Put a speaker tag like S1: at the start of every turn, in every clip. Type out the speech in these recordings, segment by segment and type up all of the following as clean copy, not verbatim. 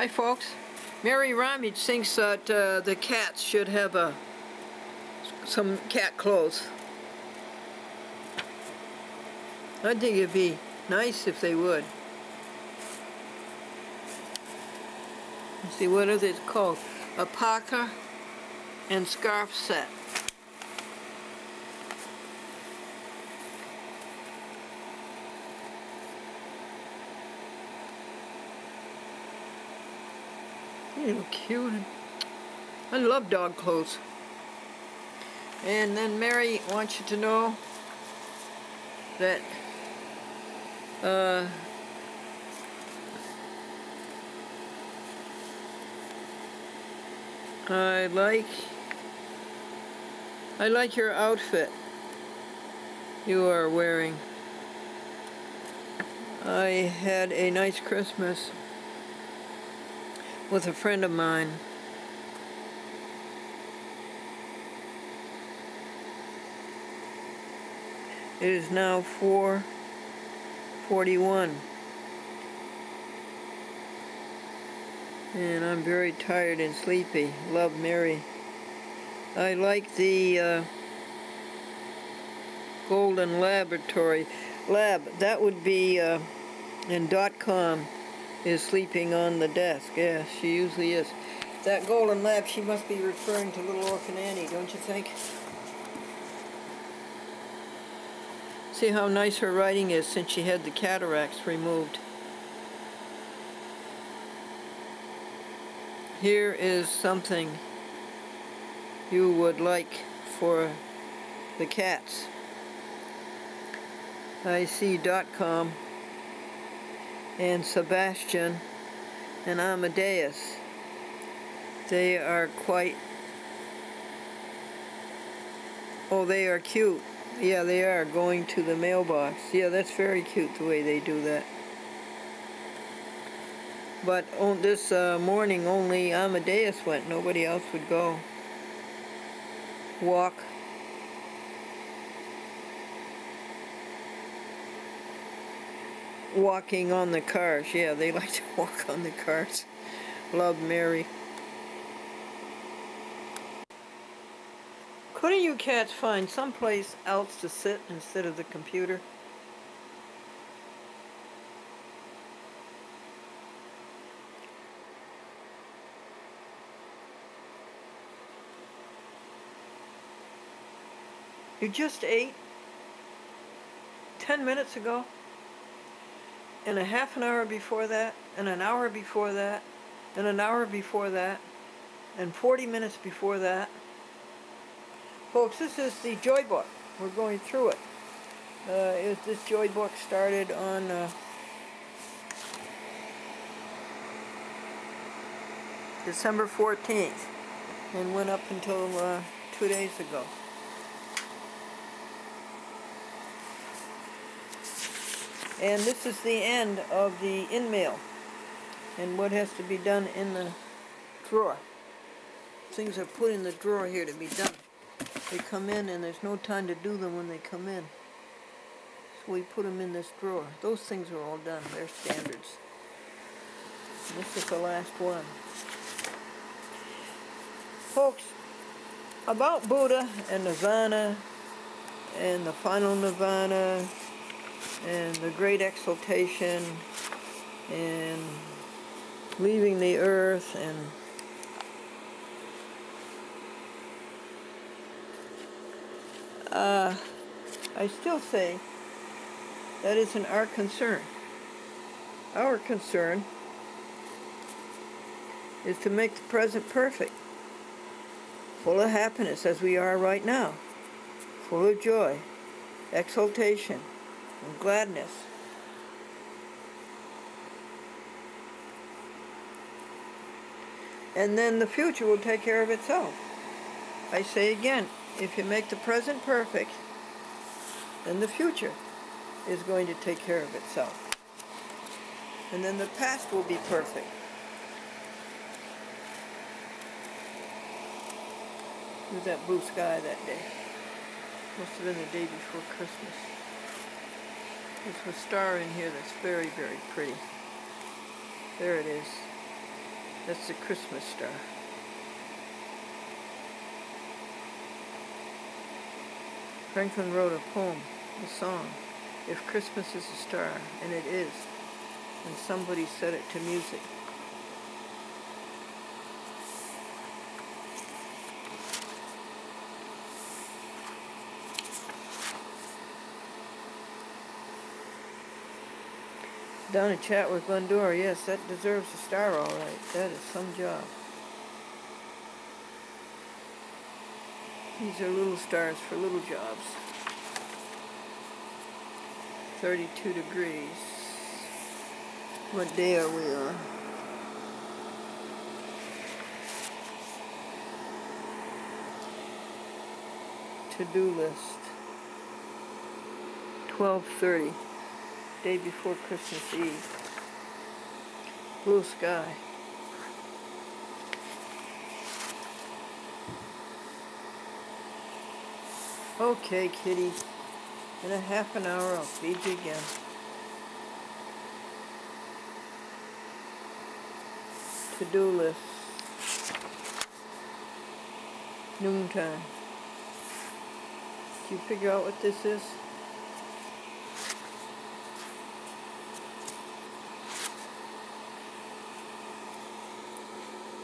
S1: Hi folks. Mary Ramage thinks that the cats should have some cat clothes. I think it'd be nice if they would. Let's see, what is it called? A parka and scarf set. They look cute. I love dog clothes. And then Mary wants you to know that I like your outfit you are wearing. I had a nice Christmas with a friend of mine. It is now 4:41 and I'm very tired and sleepy. Love, Mary. I like the Golden Laboratory Lab. That would be in .com is sleeping on the desk. Yeah, she usually is. That Golden Lab, she must be referring to Little Orphan Annie, don't you think? See how nice her writing is since she had the cataracts removed. Here is something you would like for the cats. I see .com and Sebastian and Amadeus. They are quite... oh, they are cute. Yeah, they are going to the mailbox. Yeah, that's very cute the way they do that. But on this morning only Amadeus went. Nobody else would go. Walk. Walking on the cars. Yeah, they like to walk on the cars. Love, Mary. Couldn't you cats find someplace else to sit instead of the computer? You just ate 10 minutes ago, and a half an hour before that, and an hour before that, and an hour before that, and 40 minutes before that. Folks, this is the Joy Book. We're going through it. This Joy Book started on December 14th and went up until 2 days ago. And this is the end of the inmail and what has to be done in the drawer. Things are put in the drawer here to be done. They come in and there's no time to do them when they come in. So we put them in this drawer. Those things are all done. They're standards. And this is the last one. Folks, about Buddha and Nirvana and the final Nirvana and the great exaltation and leaving the earth and I still say that isn't our concern. Our concern is to make the present perfect, full of happiness as we are right now, full of joy, exaltation, and gladness. And then the future will take care of itself. I say again, if you make the present perfect, then the future is going to take care of itself. And then the past will be perfect. It was that blue sky that day. Must have been the day before Christmas. There's a star in here that's very, very pretty. There it is. That's the Christmas star. Franklin wrote a poem, a song, If Christmas is a Star, and it is. And somebody set it to music. Down a chat with Glendora, yes, that deserves a star all right. That is some job. These are little stars for little jobs. 32 degrees. What day are we on? To-do list. 12:30. Day before Christmas Eve. Blue sky. Okay, kitty. In a half an hour, I'll feed you again. To-do list. Noontime. Did you figure out what this is?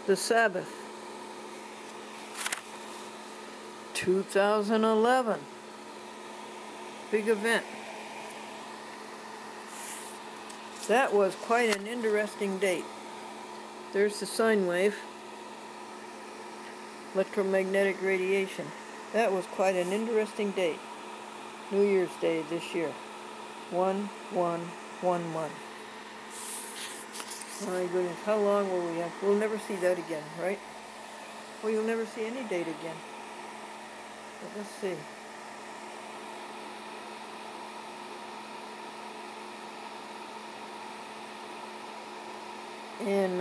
S1: The Sabbath. 2011. Big event. That was quite an interesting date. There's the sine wave. Electromagnetic radiation. That was quite an interesting date. New Year's Day this year. 1111. My goodness, how long will we have? We'll never see that again, right? Well, you'll never see any date again. But let's see. In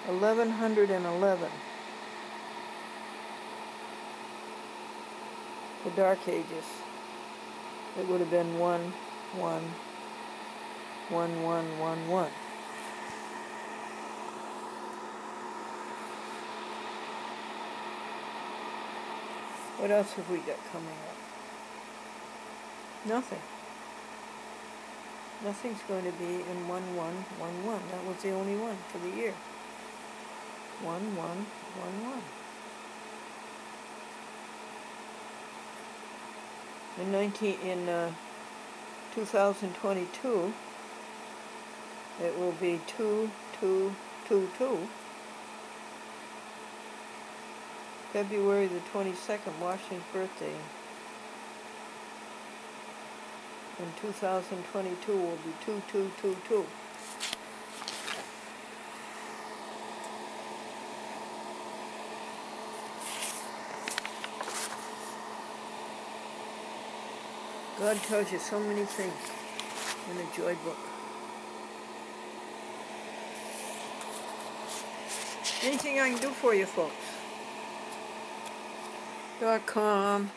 S1: 1111, the Dark Ages, it would have been 1111. What else have we got coming up? Nothing. Nothing's going to be in 1111. That was the only one for the year. 1111. In 2022, it will be 2222. February the 22nd, Washington's birthday. In 2022 will be 2222. God tells you so many things in the Joy book. Anything I can do for you folks? .com.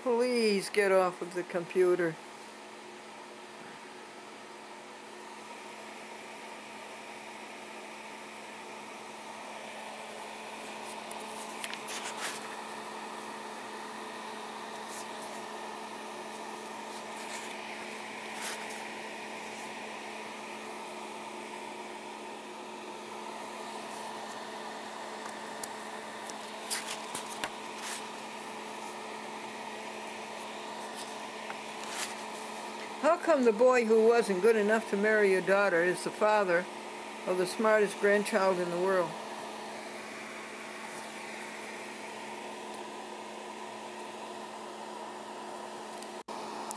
S1: Please get off of the computer. How come the boy who wasn't good enough to marry your daughter is the father of the smartest grandchild in the world?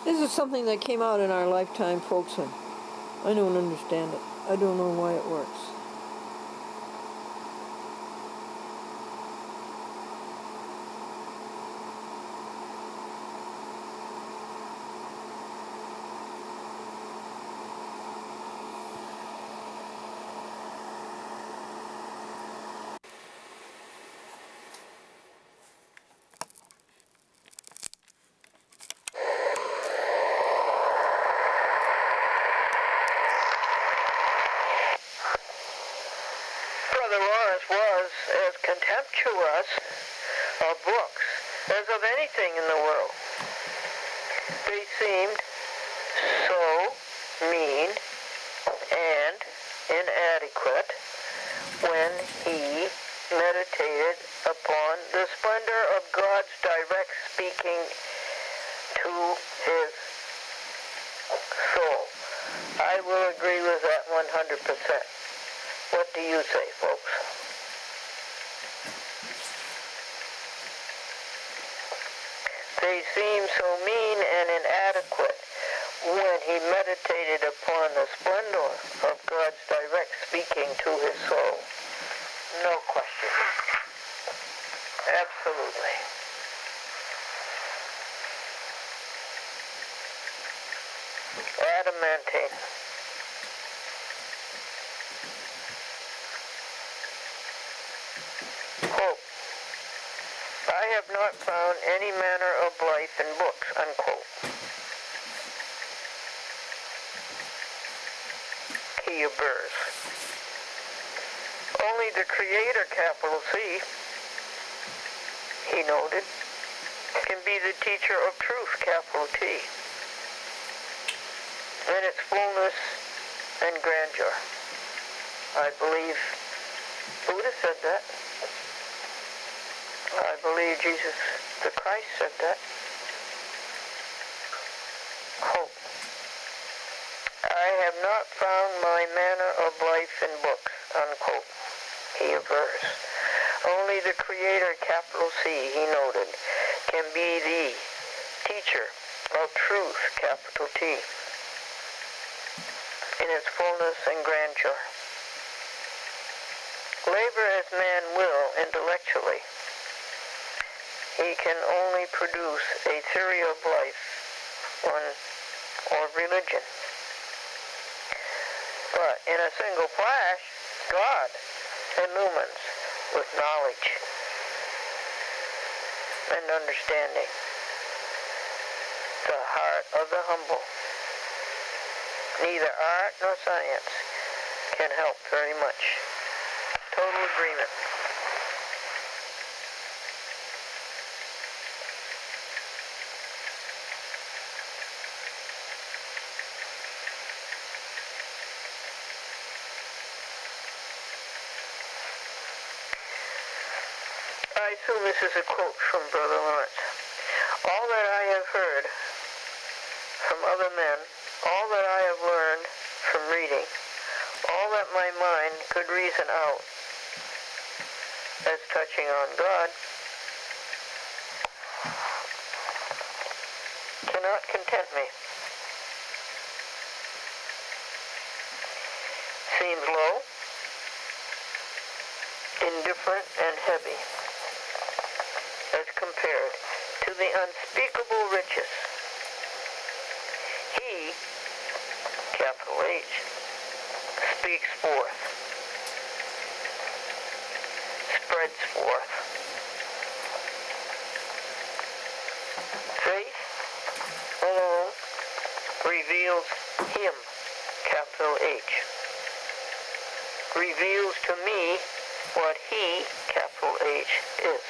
S1: This is something that came out in our lifetime, folks, and I don't understand it. I don't know why it works. Brother Lawrence was as contemptuous of books as of anything in the world. They seemed so mean and inadequate when he meditated upon the splendor of God's direct speaking to his soul. I will agree with that 100%. What do you say, folks? They seem so mean and inadequate when he meditated upon the splendor of God's direct speaking to his soul. No question. Absolutely. Adamantine. Quote, I have not found any manner of life in books, unquote. Key of Burrs. Only the Creator, capital C, he noted, can be the teacher of truth, capital T, in its fullness and grandeur. I believe Buddha said that. I believe Jesus the Christ said that. Quote, I have not found my manner of life in books, unquote. He avers. Only the Creator, capital C, he noted, can be the teacher of truth, capital T, in its fullness and grandeur. Labor as man will intellectually, he can only produce a theory of life or religion. But in a single flash, God illumines with knowledge and understanding the heart of the humble. Neither art nor science can help very much. Total agreement. I assume this is a quote from Brother Lawrence. All that I have heard from other men, all that I have learned from reading, all that my mind could reason out as touching on God, cannot content me. Seems low, indifferent, and heavy as compared to the unspeakable riches he, capital H, speaks forth, spreads forth. Faith alone reveals him, capital H, reveals to me what he, capital H, is.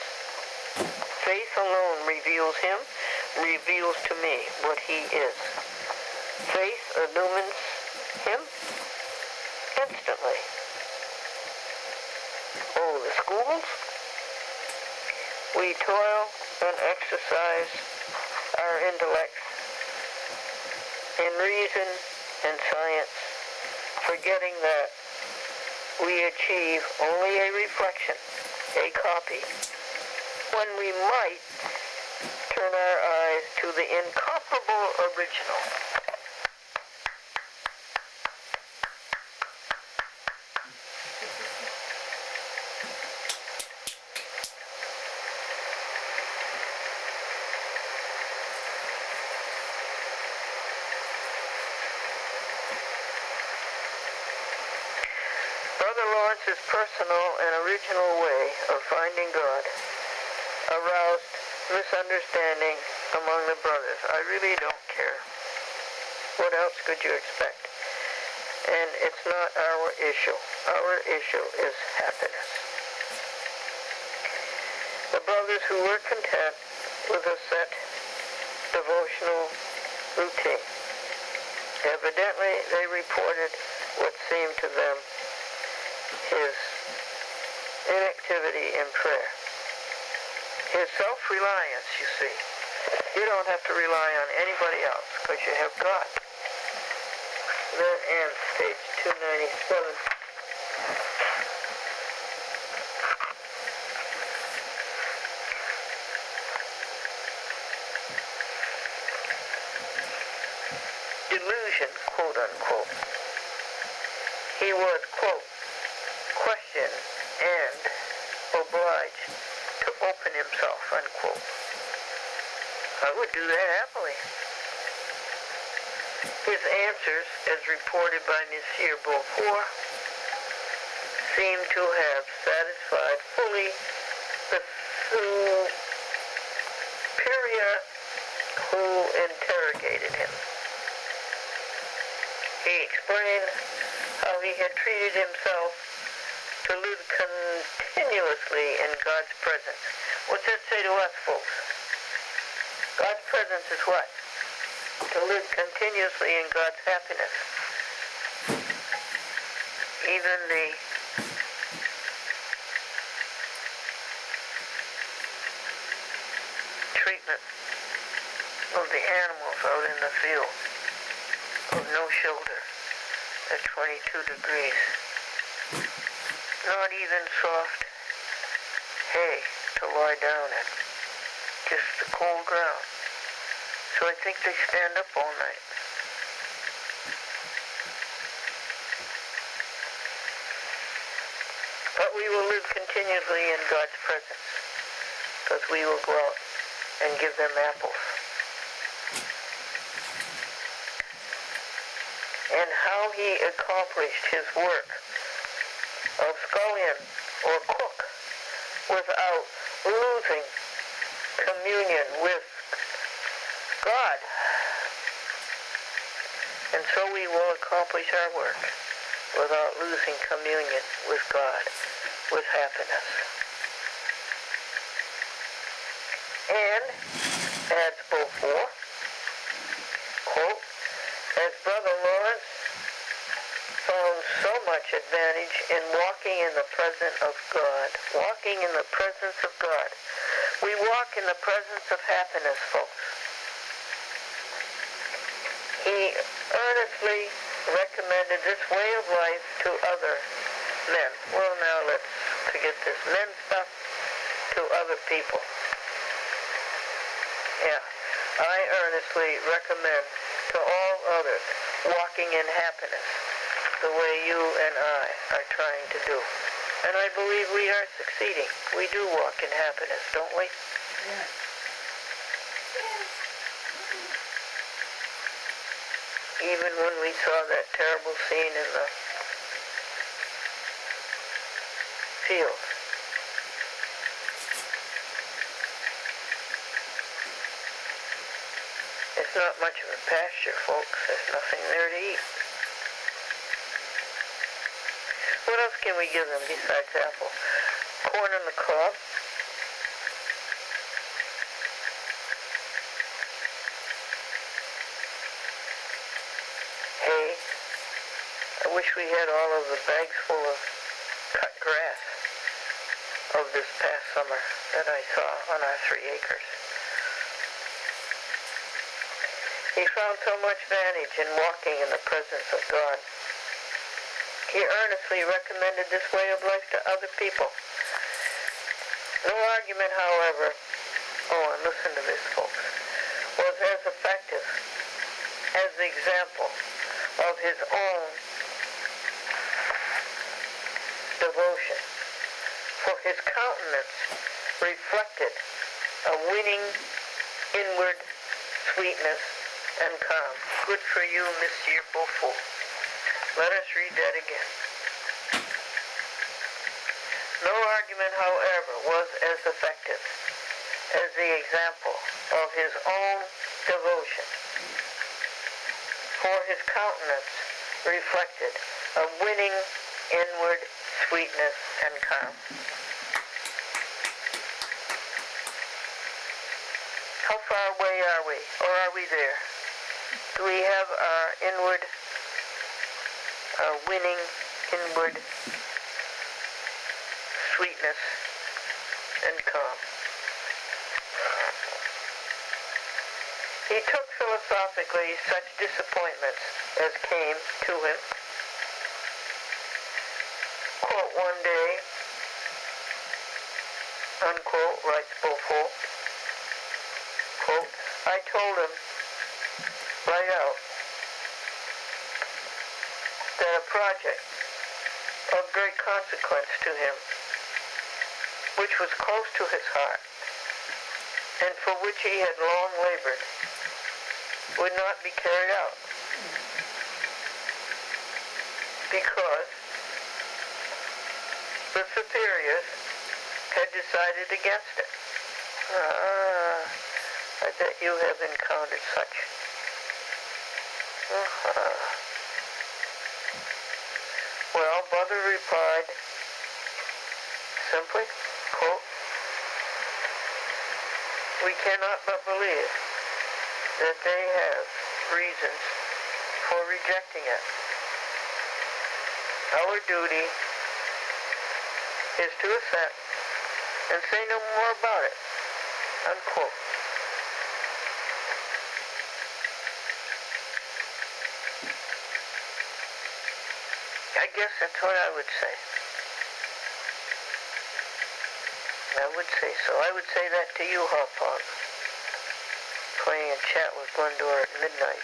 S1: Faith alone reveals him, reveals to me what he is. Faith illumines him instantly. Oh, the schools? We toil and exercise our intellects in reason and science, forgetting that we achieve only a reflection, a copy, when we might turn our eyes to the incomparable original. Brother Lawrence's personal and original way of finding God aroused misunderstanding among the brothers. I really don't care. What else could you expect? And it's not our issue.
S2: our issue is happiness. The brothers who were content with a set devotional routine, evidently they reported what seemed to them his inactivity in prayer. His self-reliance, you see. You don't have to rely on anybody else because you have God. That ends page 297. Delusion, quote unquote. He was, quote, questioned and obliged to open himself, unquote. I would do that happily. His answers, as reported by Monsieur Beaufort, seem to have satisfied fully the superior who interrogated him. He explained how he had treated himself to live continuously in God's presence. What's that say to us, folks? God's presence is what? To live continuously in God's happiness. Even the treatment of the animals out in the field, of no shelter at 22 degrees. Not even soft hay to lie down in. Just the cold ground. So I think they stand up all night. But we will live continuously in God's presence, because we will go out and give them apples. And how he accomplished his work of scullion or cook without losing communion with God. And so we will accomplish our work without losing communion with God, with happiness. And, adds Beaufort, quote, as Brother Lawrence found so much advantage in walking in the presence of God. Walking in the presence of God. We walk in the presence of happiness, folks. He earnestly recommended this way of life to other men. Well, now let's forget this men stuff, to other people. Yeah, I earnestly recommend to all others walking in happiness the way you and I are trying to do. And I believe we are succeeding. We do walk in happiness, don't we?
S1: Yes.
S2: Even when we saw that terrible scene in the field. It's not much of a pasture, folks. There's nothing there to eat. What else can we give them besides apple? Corn on the cob. Hay. I wish we had all of the bags full of cut grass of this past summer that I saw on our 3 acres. He found so much advantage in walking in the presence of God. He earnestly recommended this way of life to other people. No argument, however, and listen to this, folks, was as effective as the example of his own devotion. For his countenance reflected a winning inward sweetness and calm. Good for you, Monsieur Beaufort. Let us read that again. No argument, however, was as effective as the example of his own devotion. For his countenance reflected a winning inward sweetness and calm. How far away are we? Or are we there? Do we have our inward, our winning inward sweetness and calm? He took philosophically such disappointments as came to him. Quote, one day, unquote, writes Beaufort, quote, I told him right out that a project of great consequence to him, which was close to his heart, and for which he had long labored, would not be carried out, because the superiors had decided against it. I bet you have encountered such. Well, Brother replied simply, quote, we cannot but believe that they have reasons for rejecting it. Our duty is to assent and say no more about it, unquote. I guess that's what I would say. I would say so. I would say that to you, Hopon, playing a chat with Glendora at midnight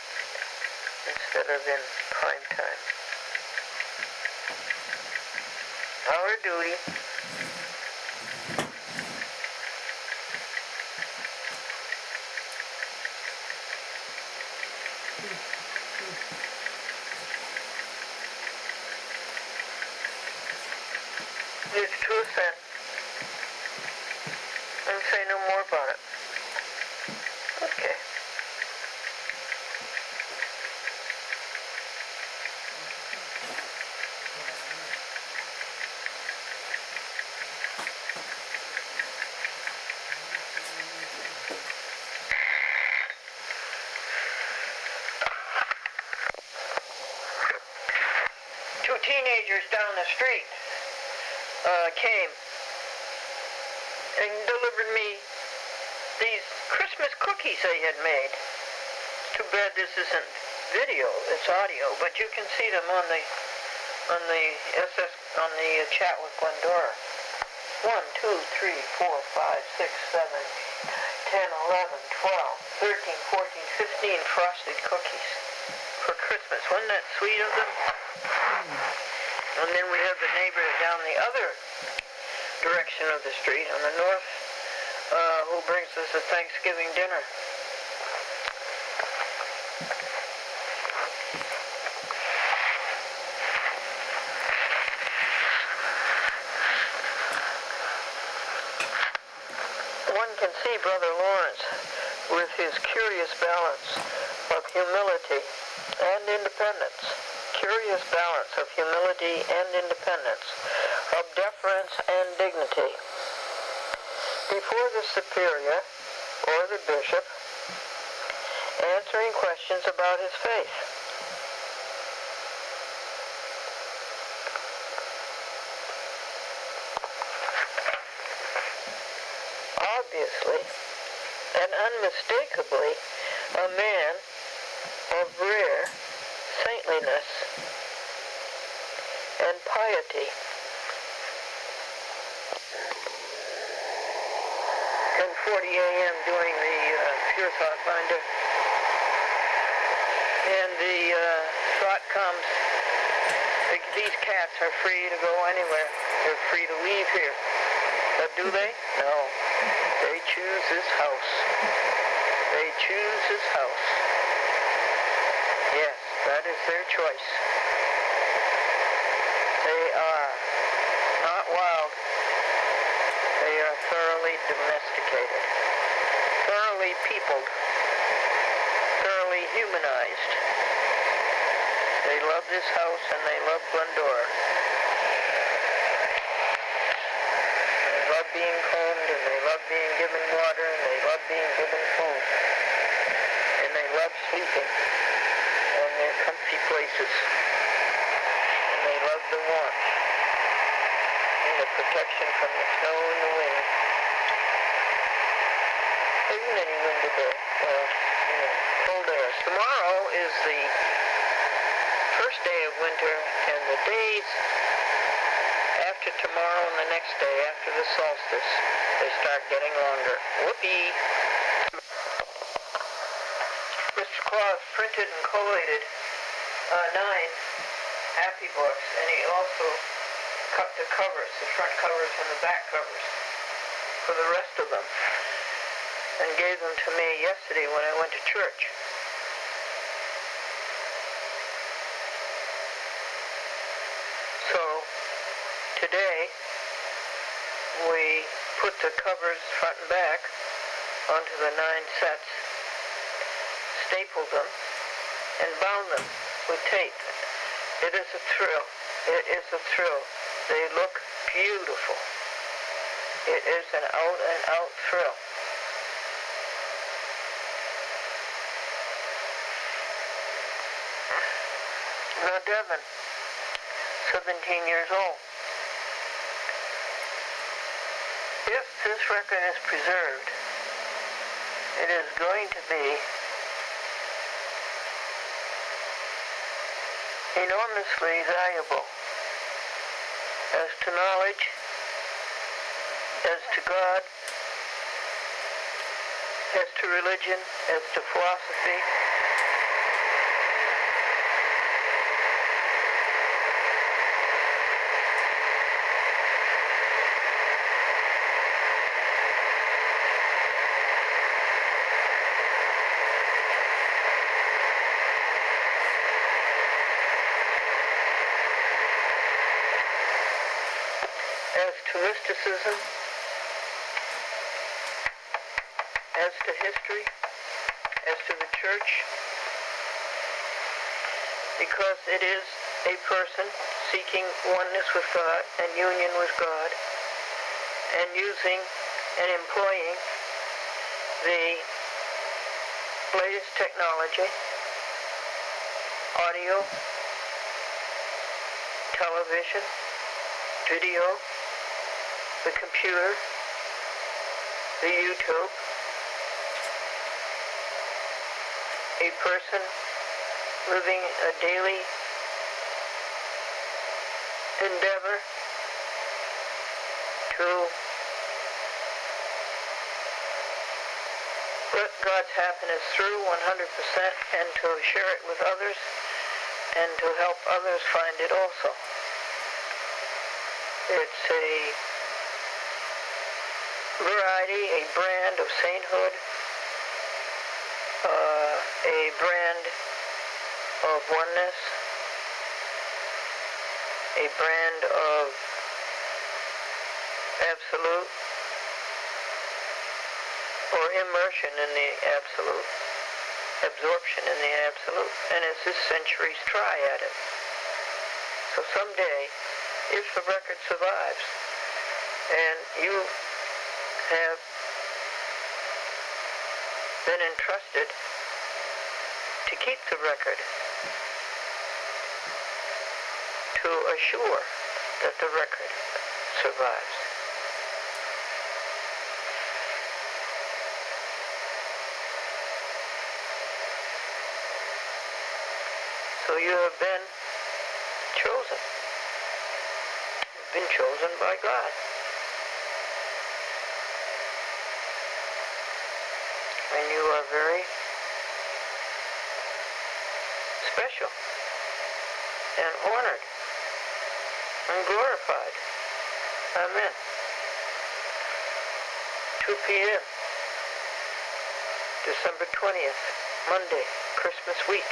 S2: instead of in prime time. Our duty is to assent and say no more about it. Okay. Two teenagers down the street came and delivered me these Christmas cookies they had made. Too bad this isn't video, it's audio, but you can see them on the chat with Glendora. 1, 2, 3, 4, 5, 6, 7, 10, 11, 12, 13, 14, 15 frosted cookies for Christmas. Wasn't that sweet of them? And then we have the neighbor down the other direction of the street on the north who brings us a Thanksgiving dinner. One can see Brother Lawrence with his curious balance of humility and independence. Curious balance of humility and independence, of deference and dignity. Before the superior or the bishop, answering questions about his faith. Obviously and unmistakably a man of rare saintliness and piety. 10:40 a.m. doing the Pure Thought Finder. And the thought comes, these cats are free to go anywhere. They're free to leave here. But do they? No. They choose this house. They choose this house. Yes, that is their choice. They are not wild. They are thoroughly domesticated, thoroughly peopled, thoroughly humanized. They love this house and they love Glendora. snow and the wind. There isn't any wind today. Cold air. Tomorrow is the first day of winter, and the days after tomorrow and the next day, after the solstice, they start getting longer. Whoopee! Mr. Claus printed and collated 9 happy books, and he also cut the covers, the front covers and the back covers, for the rest of them, and gave them to me yesterday when I went to church. So, today, we put the covers front and back onto the 9 sets, stapled them, and bound them with tape. It is a thrill. It is a thrill. They look beautiful. It is an out-and-out thrill. Now, Devin, 17 years old. If this record is preserved, it is going to be enormously valuable as to knowledge, as to God, as to religion, as to philosophy. As to mysticism, as to history, as to the church, because it is a person seeking oneness with God and union with God, and using and employing the latest technology, audio, television, video, the computer, the YouTube, a person living a daily endeavor to let God's happiness through 100% and to share it with others and to help others find it also. It's a variety, a brand of sainthood, a brand of oneness, a brand of absolute or immersion in the absolute, absorption in the absolute, and it's this century's try at it. So someday, if the record survives, and you have been entrusted to keep the record, to assure that the record survives. So you have been chosen. You've been chosen by God. And you are very special and honored and glorified. Amen. 2 p.m. December 20th, Monday, Christmas week,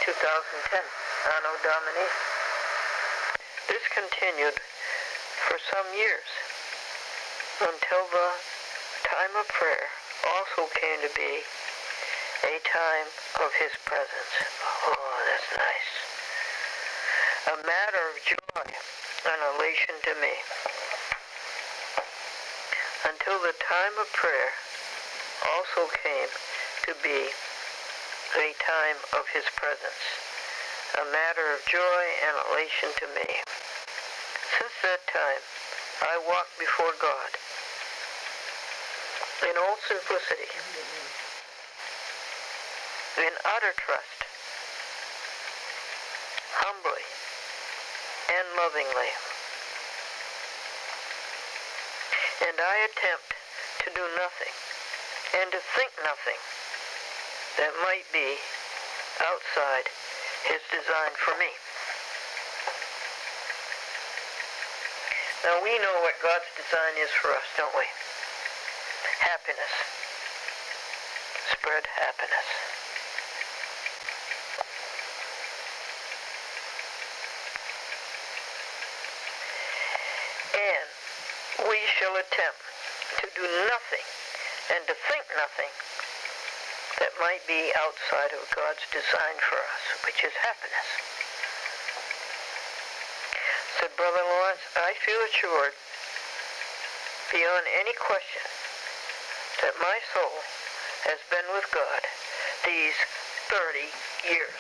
S2: 2010, Anno Domini. This continued for some years until the time of prayer also came to be a time of His presence. Oh, that's nice. A matter of joy and elation to me. Until the time of prayer also came to be a time of His presence. A matter of joy and elation to me. Since that time, I walk before God in all simplicity, in utter trust, humbly and lovingly. And I attempt to do nothing and to think nothing that might be outside his design for me. Now we know what God's design is for us, don't we? Happiness. Spread happiness. And we shall attempt to do nothing and to think nothing that might be outside of God's design for us, which is happiness. Said Brother Lawrence, I feel assured beyond any question that my soul has been with God these 30 years.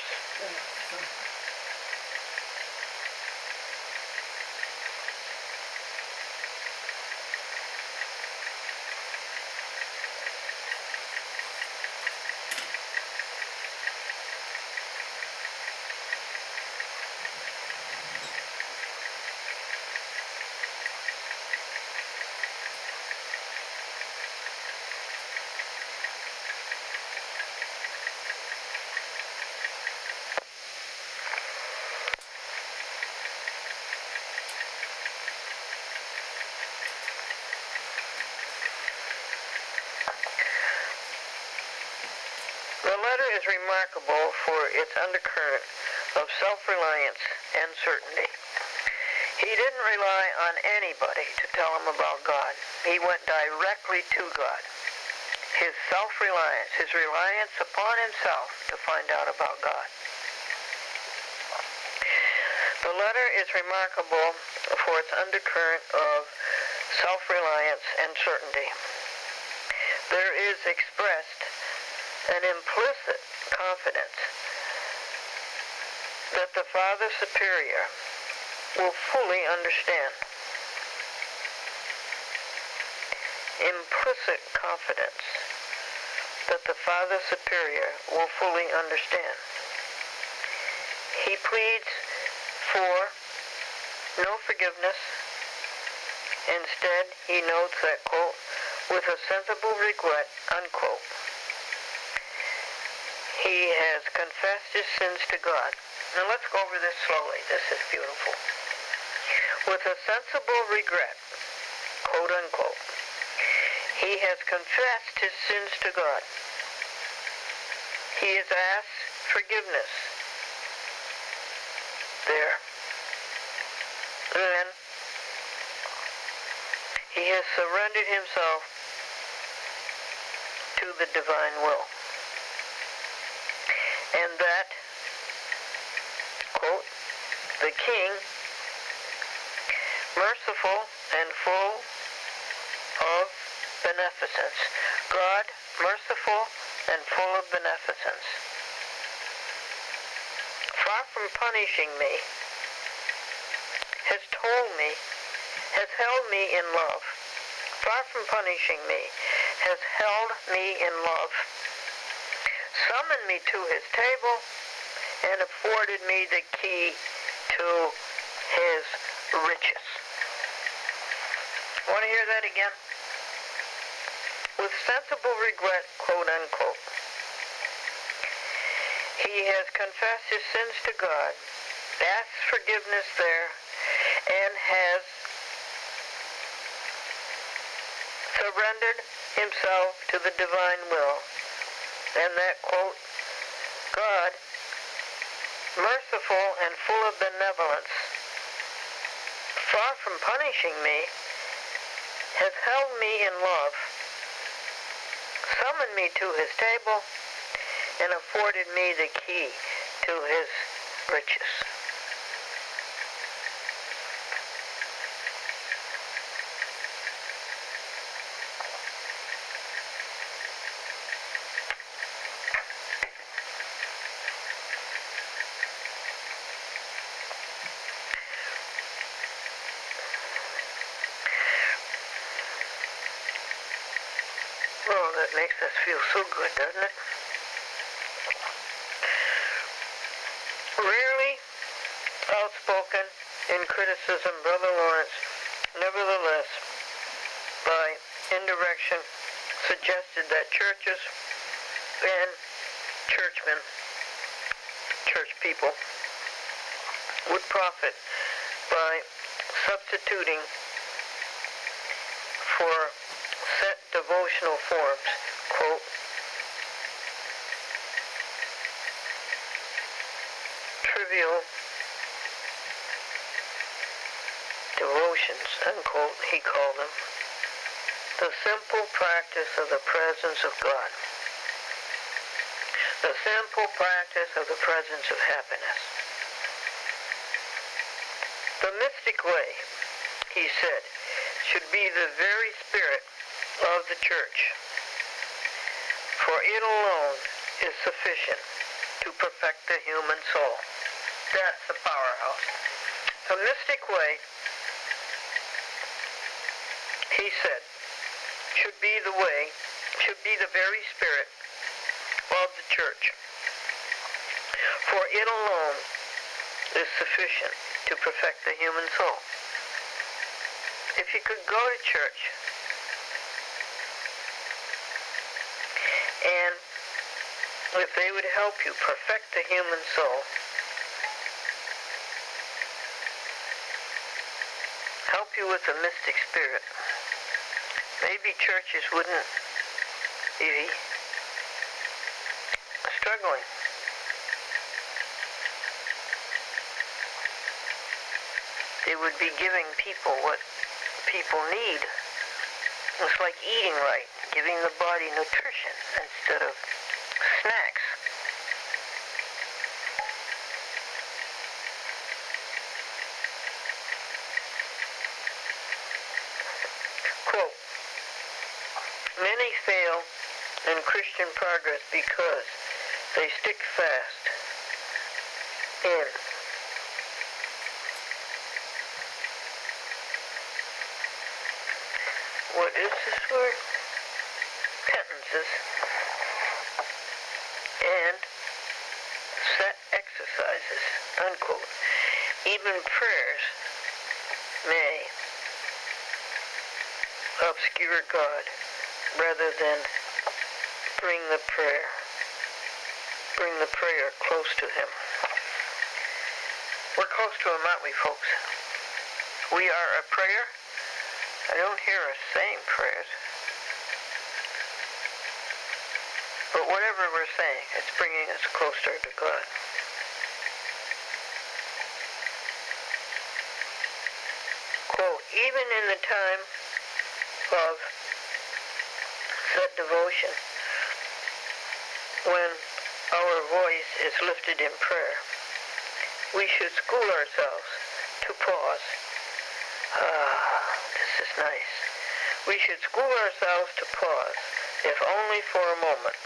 S2: The letter is remarkable for its undercurrent of self-reliance and certainty. He didn't rely on anybody to tell him about God. He went directly to God. His self-reliance, his reliance upon himself to find out about God. The letter is remarkable for its undercurrent of self-reliance and certainty. There is expressed an implicit confidence that the Father Superior will fully understand. Implicit confidence that the Father Superior will fully understand. He pleads for no forgiveness. Instead, he notes that, quote, with a sensible regret, unquote, he has confessed his sins to God. Now let's go over this slowly. This is beautiful. With a sensible regret, quote unquote, he has confessed his sins to God. He has asked forgiveness. There. Then he has surrendered himself to the divine will. And that, quote, the King, merciful and full of beneficence, God, merciful and full of beneficence, far from punishing me, has told me, has held me in love, far from punishing me, has held me in love, summoned me to his table, and afforded me the key to his riches. Want to hear that again? With sensible regret, quote unquote, he has confessed his sins to God, asked forgiveness there, and has surrendered himself to the divine will. And that, quote, God, merciful and full of benevolence, far from punishing me, has held me in love, summoned me to his table, and afforded me the key to his riches. That makes us feel so good, doesn't it? Rarely outspoken in criticism, Brother Lawrence, nevertheless, by indirection, suggested that churches and churchmen, church people, would profit by substituting for set devotional forms, quote, trivial devotions, unquote, he called them, the simple practice of the presence of God, the simple practice of the presence of happiness. The mystic way, he said, should be the very spirit of the church, for it alone is sufficient to perfect the human soul. That's the powerhouse. The mystic way, he said, should be the very spirit of the church, for it alone is sufficient to perfect the human soul. If you could go to church and if they would help you perfect the human soul, help you with the mystic spirit, maybe churches wouldn't be struggling. They would be giving people what people need. It's like eating right, giving the body nutrition instead of snacks. Quote, many fail in Christian progress because they stick fast in what is this word? Penances and set exercises, unquote. Even prayers may obscure God rather than bring the prayer close to Him. We're close to Him, aren't we, folks? We are a prayer. I don't hear us saying prayers. But whatever we're saying, it's bringing us closer to God. Quote, even in the time of set devotion, when our voice is lifted in prayer, we should school ourselves to pause. This is nice. We should school ourselves to pause, if only for a moment.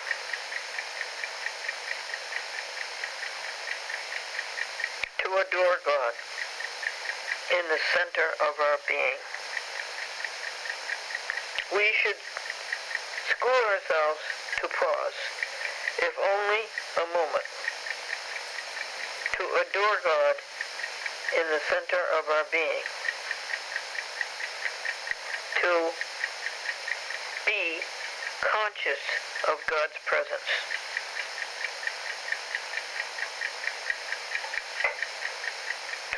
S2: To adore God in the center of our being. We should school ourselves to pause, if only a moment, to adore God in the center of our being, to be conscious of God's presence.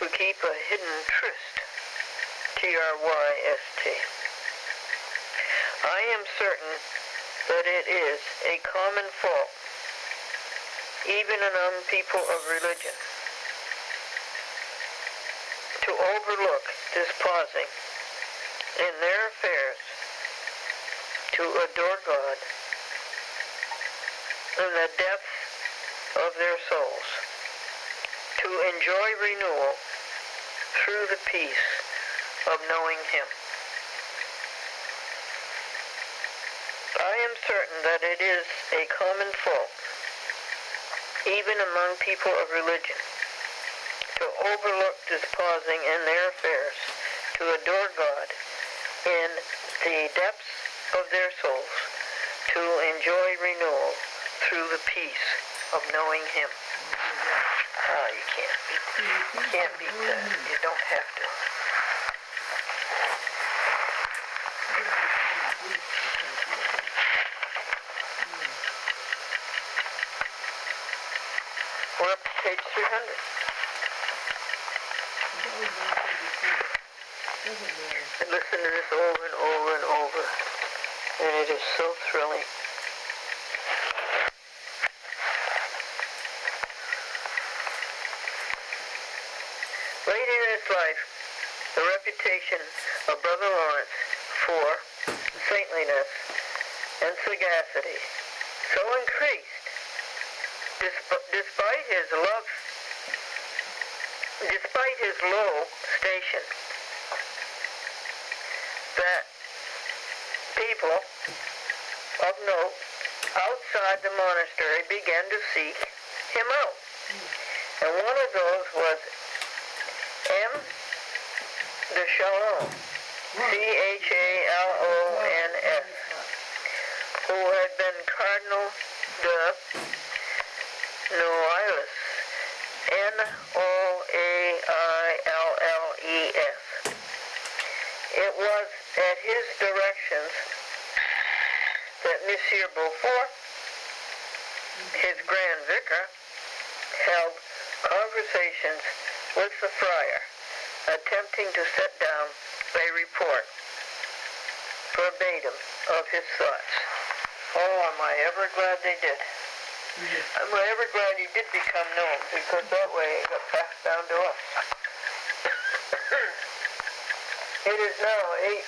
S2: To keep a hidden tryst, T-R-Y-S-T. I am certain that it is a common fault, even among people of religion, to overlook this pausing in their affairs to adore God in the depths of their souls, to enjoy renewal through the peace of knowing Him. I am certain that it is a common fault, even among people of religion, to overlook this pausing in their affairs to adore God in the depths of their souls, to enjoy renewal through the peace of knowing Him. Oh, you can't beat that. You don't have to. We're up to page 300. And listen to this over and over and over. And it is so thrilling. Later in his life, the reputation of Brother Lawrence for saintliness and sagacity so increased, despite his low station, that people of note outside the monastery began to seek him out. And one of those was M. de Chalons, Chalons, who had been Cardinal de Noailles, Noailles. It was at his directions that Monsieur Beaufort, his Grand Vicar, held conversations with the friar, attempting to set down a report verbatim of his thoughts. Oh, am I ever glad they did. Am I ever glad he did become known, because that way it got passed down to us. It is now 8:55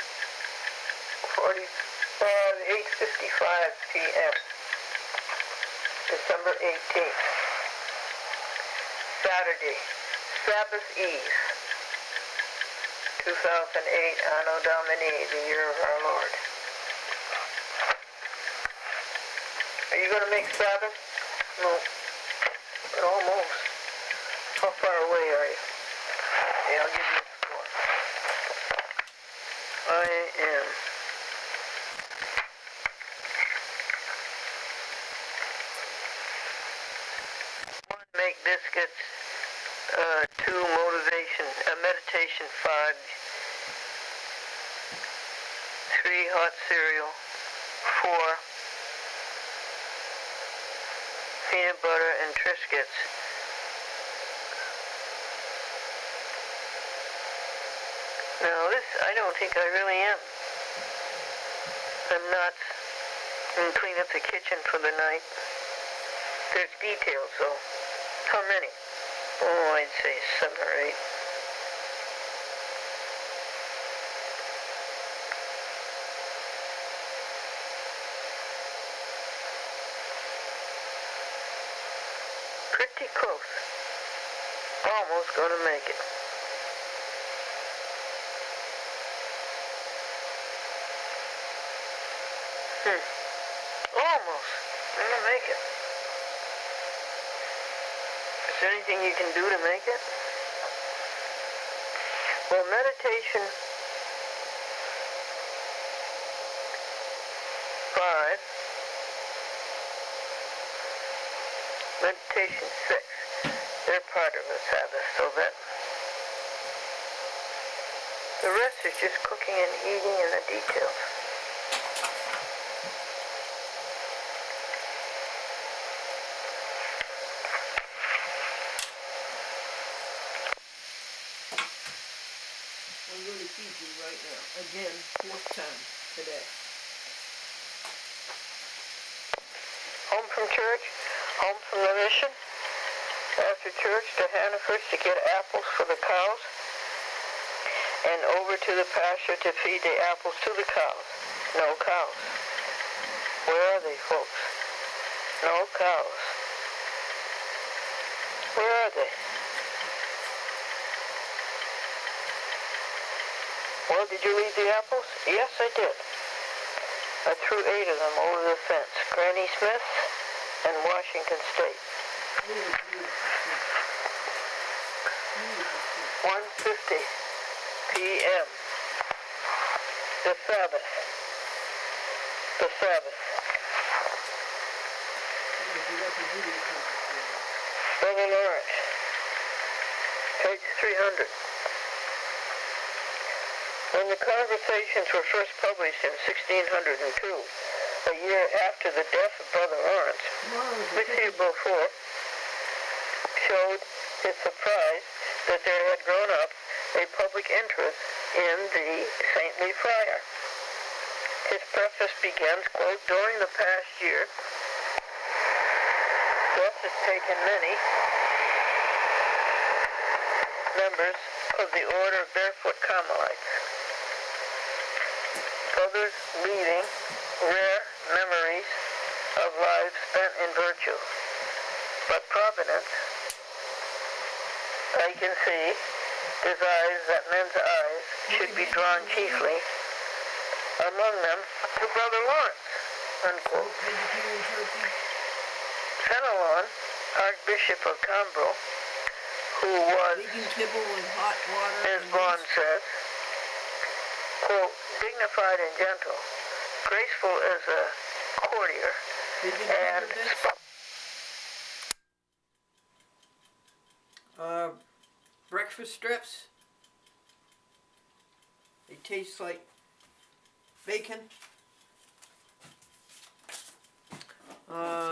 S2: p.m. December 18th. Saturday, Sabbath Eve, 2008, Anno Domini, the year of our Lord. Are you going to make Sabbath? No. But almost. How far away are you? Yeah, I'll give you a score. I am. One, make biscuits. 2, meditation 5. 3, hot cereal. 4, peanut butter and Triscuits. Now this, I don't think I really am. I'm not going to clean up the kitchen for the night. There's details though. How many? Oh, I'd say 7 or 8. Pretty close. Almost gonna make it. Almost gonna make it. Is there anything you can do to make it? Well, meditation 5. Meditation 6. They're part of the Sabbath, so that the rest is just cooking and eating and the details.
S1: I'm going to feed you right now. Again, 4th time today.
S2: Home from church, home from the mission, after church to Hannaford's to get apples for the cows, and over to the pasture to feed the apples to the cows. No cows. Where are they, folks? No cows. Where are they? Well, did you leave the apples? Yes, I did. I threw 8 of them over the fence. Granny Smith and Washington State. 1:50 p.m. The Sabbath. The Sabbath. Brother Lawrence, page 300. When the Conversations were first published in 1602, a year after the death of Brother Lawrence, M. Beaufort showed his surprise that there had grown up a public interest in the saintly friar. His preface begins, quote, "During the past year, death has taken many members of the Order of Barefoot Carmelites, others leaving rare memories of lives spent in virtue. But Providence, I can see, desires that men's eyes should be drawn chiefly, among them, to Brother Lawrence," unquote. Fenelon, Archbishop of Cambrai, who was, as Bond says, quote, "dignified and gentle, graceful as a courtier, and
S1: breakfast strips. They taste like bacon.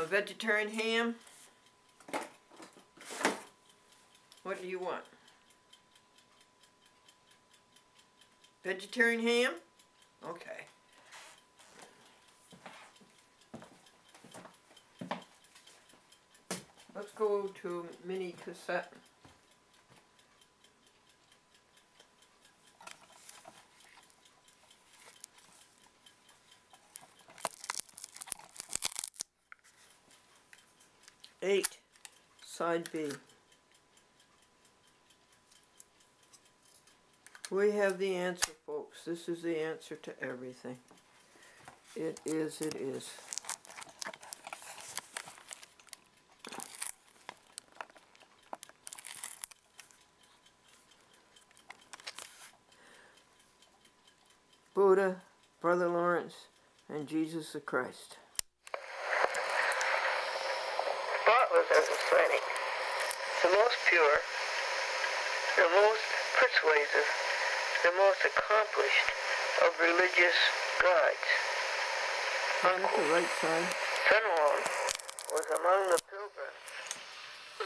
S1: Vegetarian ham. What do you want? Vegetarian ham? Okay. Let's go to mini cassette. Eight, side B. We have the answer, folks. This is the answer to everything. It is, it is. Buddha, Brother Lawrence, and Jesus the Christ.
S2: spotless as a saint, the most pure, the most persuasive, the most accomplished of religious guides.
S1: Is that the right side?
S2: Fenelon was among the pilgrims who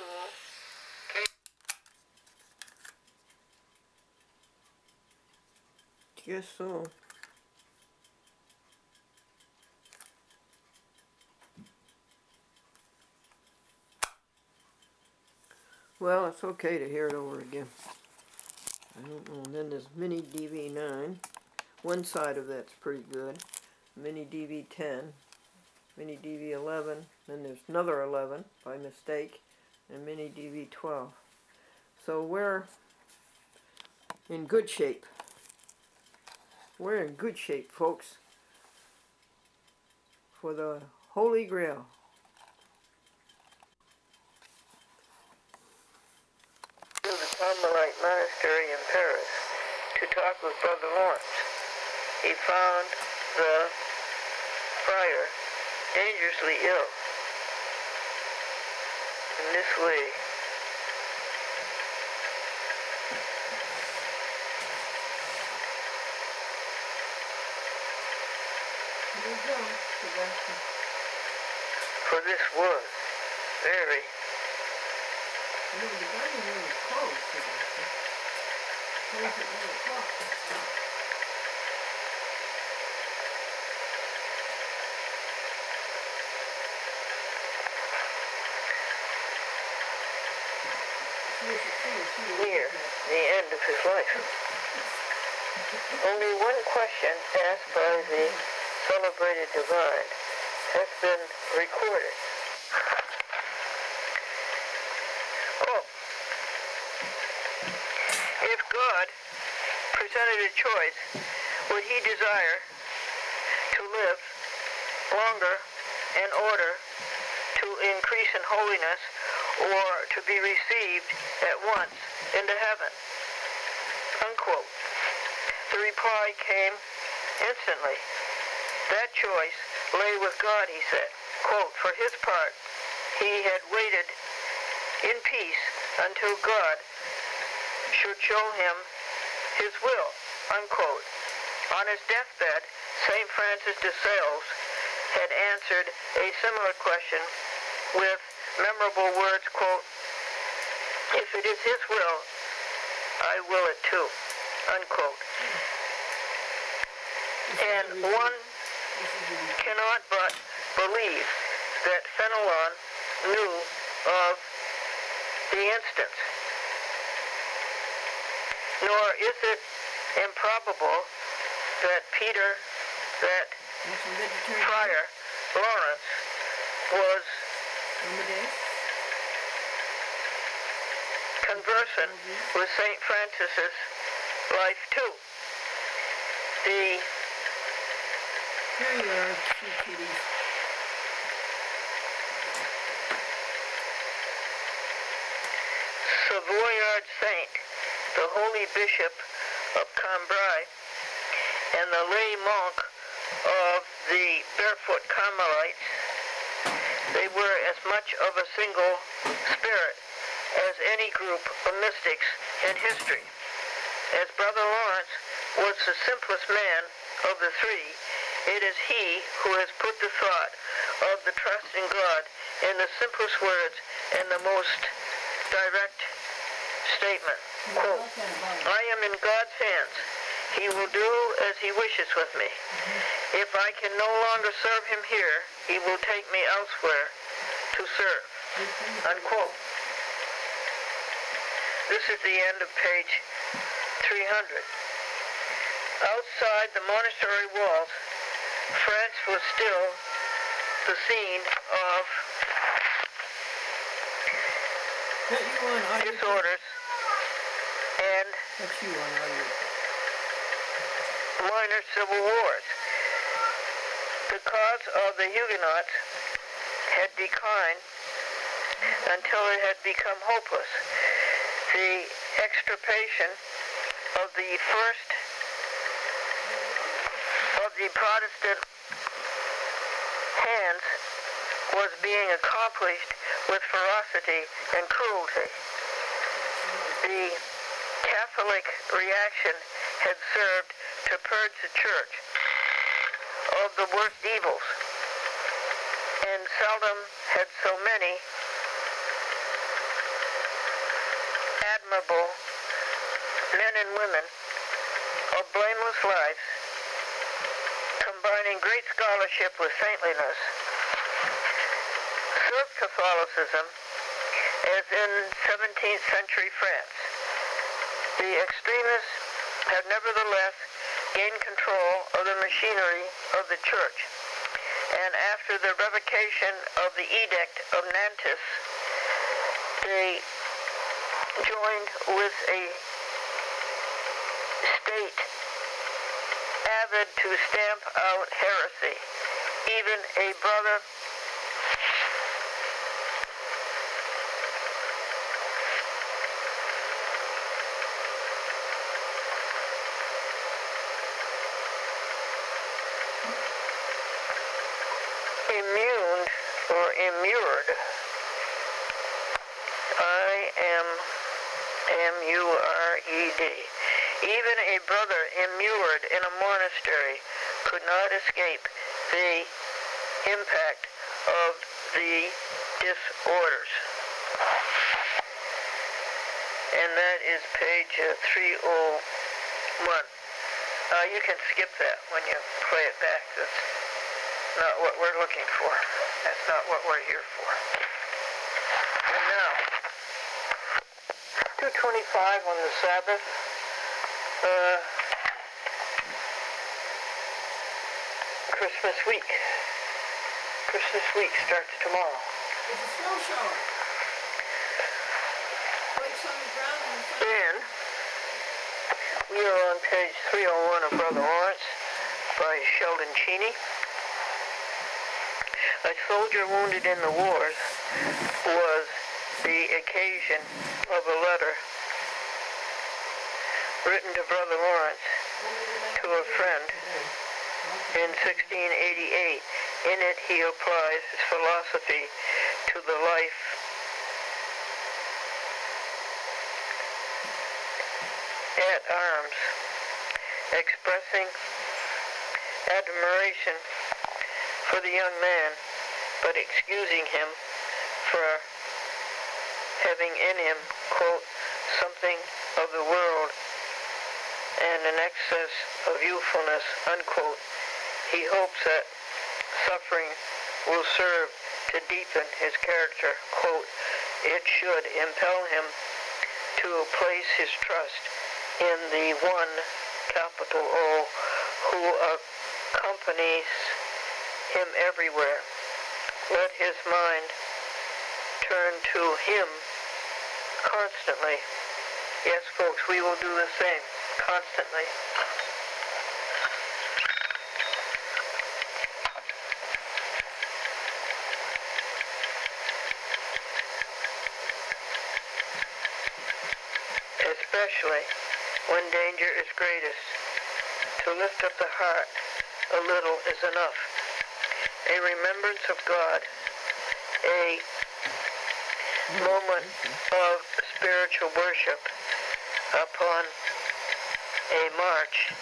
S2: came.
S1: Guess so. Well, it's okay to hear it over again. I don't know. And then there's Mini DV9. One side of that's pretty good. Mini DV10. Mini DV11. Then there's another 11 by mistake. And Mini DV12. So we're in good shape. We're in good shape, folks, for the Holy Grail.
S2: To the Carmelite monastery in Paris to talk with Brother Lawrence. He found the friar dangerously ill. In this way, for this was very near the end of his life. Only one question asked by the celebrated divine has been recorded. Quote, if God presented a choice, would he desire to live longer in order to increase in holiness or to be received at once into heaven? Unquote. The reply came instantly. That choice lay with God, he said. Quote, for his part, he had waited in peace until God should show him his will, unquote. On his deathbed, St. Francis de Sales had answered a similar question with memorable words, quote, "If it is his will, I will it too," unquote. And one cannot but believe that Fenelon knew of the instance. Nor is it improbable that Friar Lawrence was conversant with St. Francis's life too. The
S1: Here you are, two kitties.
S2: Savoyard saint, the holy bishop of Cambrai, and the lay monk of the Barefoot Carmelites, they were as much of a single spirit as any group of mystics in history. As Brother Lawrence was the simplest man of the three, it is he who has put the thought of the trust in God in the simplest words and the most direct statement. Quote, "I am in God's hands. He will do as he wishes with me. If I can no longer serve him here, he will take me elsewhere to serve." Unquote. This is the end of page 300. Outside the monastery walls, France was still the scene of disorders and minor civil wars. The cause of the Huguenots had declined until it had become hopeless. The extirpation of the first of the Protestant hands was being accomplished with ferocity and cruelty. The Catholic reaction had served to purge the Church of the worst evils, and seldom had so many admirable men and women of blameless lives, combining great scholarship with saintliness, served Catholicism as in 17th century France. The extremists had nevertheless gained control of the machinery of the Church, and after the revocation of the Edict of Nantes, they joined with a state avid to stamp out heresy. Even a brother immured. I-M-M-U-R-E-D. Even a brother immured in a monastery could not escape the impact of the disorders. And that is page 301. You can skip that when you play it back. That's not what we're looking for. That's not what we're here for. And now, 2:25 on the Sabbath. Christmas week. Christmas week starts tomorrow.
S1: It's a snow shower.
S2: And we are on page 301 of Brother Lawrence by Sheldon Cheney. A soldier wounded in the wars was the occasion of a letter written to Brother Lawrence to a friend in 1688. In it he applies his philosophy to the life at arms, expressing admiration for the young man, but excusing him for having in him, quote, something of the world and an excess of youthfulness, unquote. He hopes that suffering will serve to deepen his character, quote. It should impel him to place his trust in the one, capital O, who accompanies him everywhere. Let his mind turn to him constantly. Yes, folks, we will do the same, constantly. Especially when danger is greatest. To lift up the heart a little is enough. A remembrance of God, a moment of spiritual worship upon a march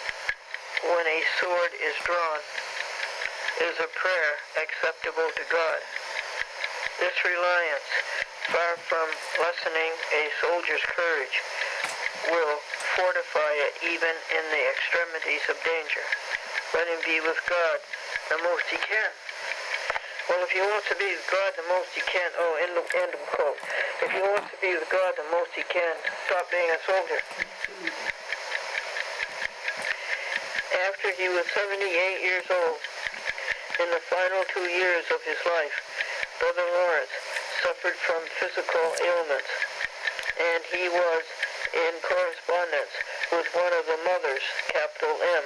S2: when a sword is drawn is a prayer acceptable to God. This reliance, far from lessening a soldier's courage, will fortify it even in the extremities of danger. Let him be with God the most he can. Well, if he wants to be with God the most he can, end of quote. If he wants to be with God the most he can, stop being a soldier. After he was 78 years old, in the final 2 years of his life, Brother Lawrence suffered from physical ailments, and he was in correspondence with one of the mothers, capital M,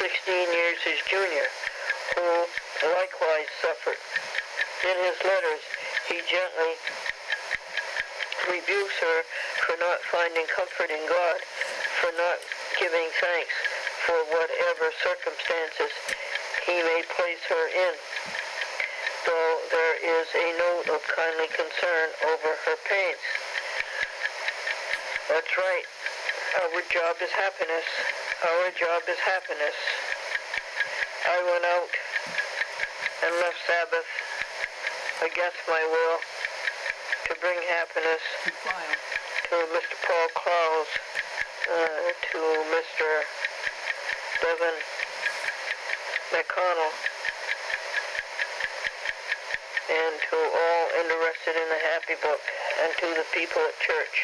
S2: 16 years his junior, who likewise suffered. In his letters, he gently rebukes her for not finding comfort in God, for not giving thanks for whatever circumstances he may place her in, though there is a note of kindly concern over her pains. That's right. Our job is happiness. Our job is happiness. I went out and left Sabbath against my will to bring happiness to Mr. Paul Clowes, to Mr. Bevan McConnell, and to all interested in the Happy Book, and to the people at church.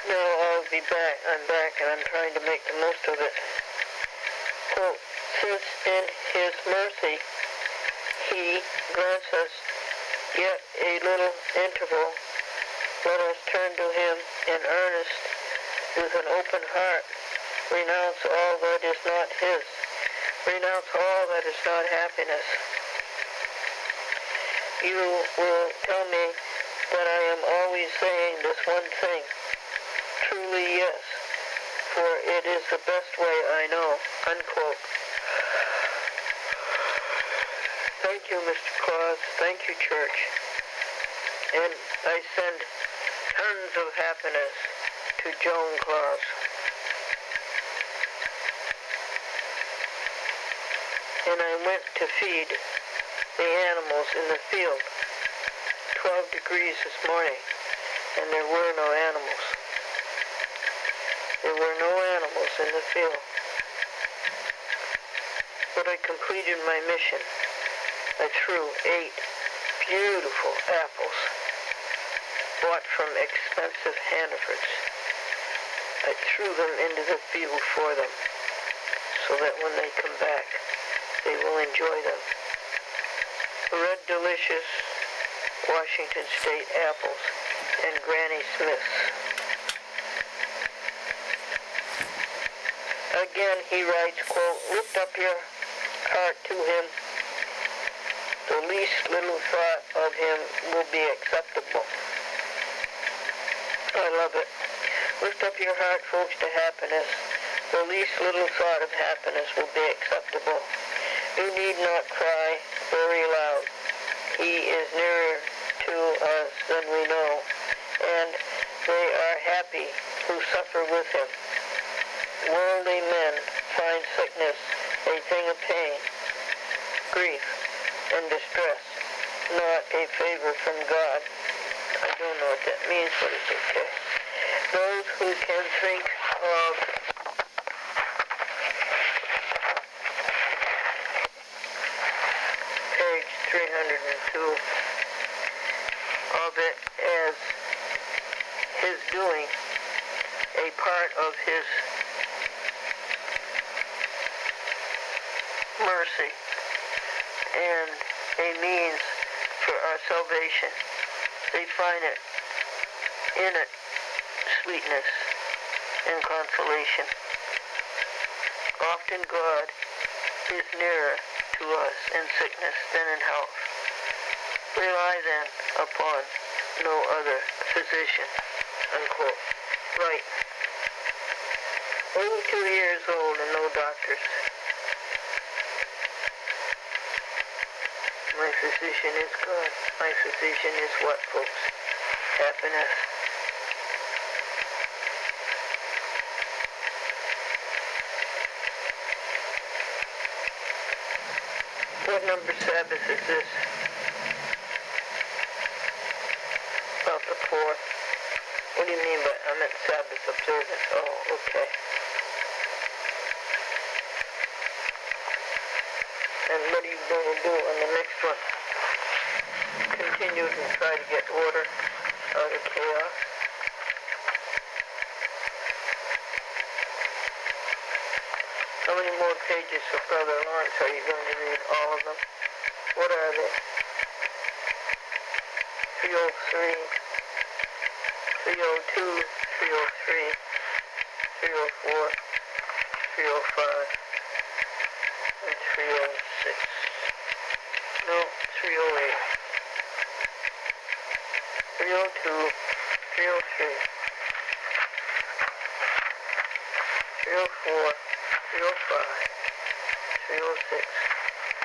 S2: Now I'll be back. I'm back, and I'm trying to make the most of it. Quote, since in his mercy he grants us yet a little interval, let us turn to him in earnest with an open heart. Renounce all that is not his. Renounce all that is not happiness. You will tell me that I am always saying this one thing. Truly, yes, for it is the best way I know, unquote. Thank you, Mr. Claus. Thank you, church. And I send tons of happiness to Joan Claus. And I went to feed the animals in the field. 12 degrees this morning, and there were no animals. There were no animals in the field. But I completed my mission. I threw 8 beautiful apples bought from expensive Hannafords. I threw them into the field for them so that when they come back, they will enjoy them. Red Delicious Washington State apples and Granny Smith's. Again, he writes, quote, lift up your heart to him. The least little thought of him will be acceptable. I love it. up your heart, folks, to happiness. The least little thought of happiness will be acceptable. You need not cry very loud. He is nearer to us than we know, and they are happy who suffer with him. Worldly men find sickness a thing of pain, grief, and distress, not a favor from God. I don't know what that means, but it's okay. Those who can think of page 302 of it as his doing, a part of his mercy, and a means for our salvation. They find it in it sweetness and consolation. Often God is nearer to us in sickness than in health. Rely then upon no other physician, unquote. Right. 82 years old and no doctors. My physician is God. My physician is what, folks? Happiness. What number Sabbath is this? About the 4th. What do you mean by, I meant Sabbath observance. Oh, okay. And what are you going to do on the next one? Continue to try to get order out of chaos. How many more pages of Brother Lawrence are you going to read? All of them? What are they? 303, 302, 303, 304, 305, and 306. No, 308. 302, 303, 304, 305, 306,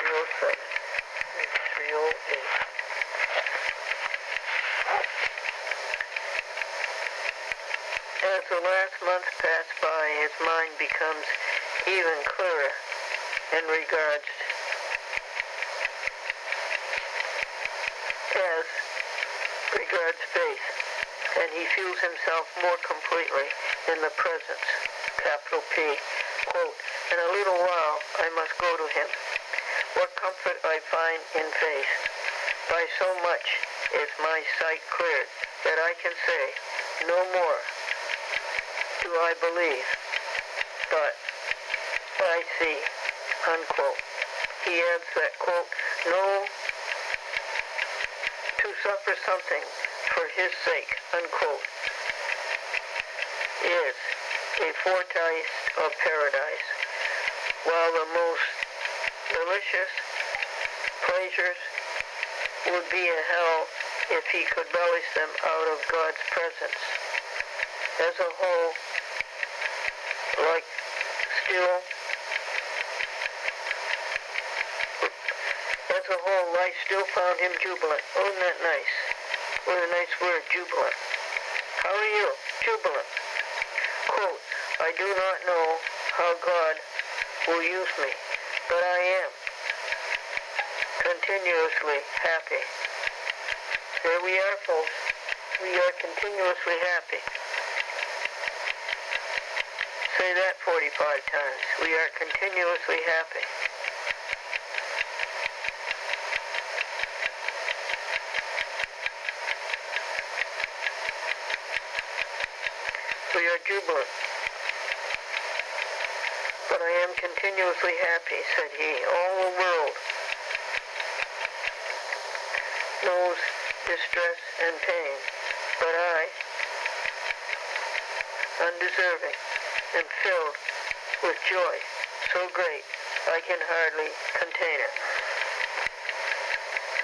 S2: 307, and 308. As the last months pass by, his mind becomes even clearer in regards faith, and he feels himself more completely in the presence, capital P. Quote, in a little while I must go to him. What comfort I find in faith. By so much is my sight cleared that I can say, no more do I believe, but I see, unquote. He adds that, quote, no, to suffer something for his sake, unquote, is a foretaste of paradise, while the most delicious pleasures would be a hell if he could relish them out of God's presence. As a whole, life still found him jubilant. Oh, isn't that nice? What a nice word, jubilant. How are you? Jubilant. Quote, I do not know how God will use me, but I am continuously happy. There we are, folks. We are continuously happy. Say that 45 times. We are continuously happy. We are jubilant. But I am continuously happy, said he. All the world knows distress and pain, but I, undeserving, am filled with joy so great I can hardly contain it.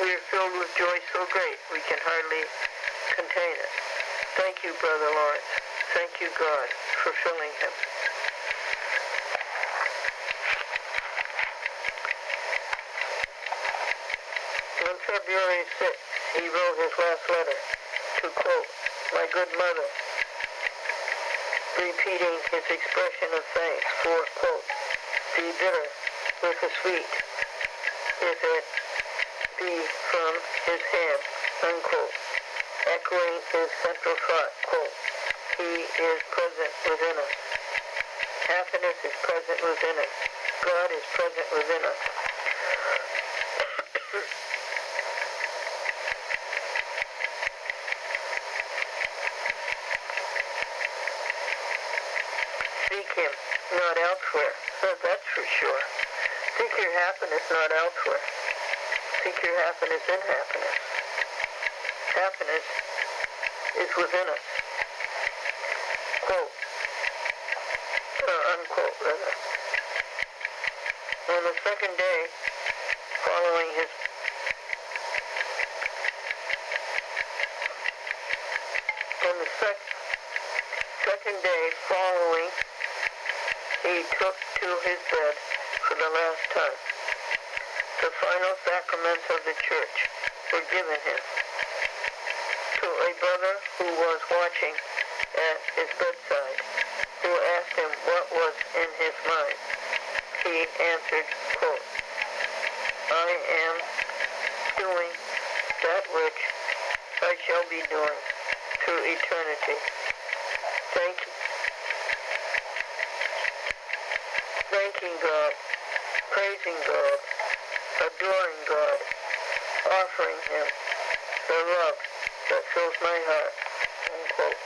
S2: We are filled with joy so great we can hardly contain it. Thank you, Brother Lawrence. Thank you, God, for filling him. On February 6th, he wrote his last letter to, quote, my good mother, repeating his expression of thanks for, quote, the bitter with the sweet, if it be from his hand, unquote, echoing his central thought, quote, he is present within us. Happiness is present within us. God is present within us. Seek him, not elsewhere. That's for sure. Seek your happiness, not elsewhere. Seek your happiness in happiness. Happiness is within us. Quote, unquote, rather. On the second day following his second day following, he took to his bed for the last time. The final sacraments of the church were given him. To a brother who was watching at his bedside, who asked him what was in his mind, he answered, quote, I am doing that which I shall be doing through eternity. Thanking God, praising God, adoring God, offering him the love that fills my heart, unquote.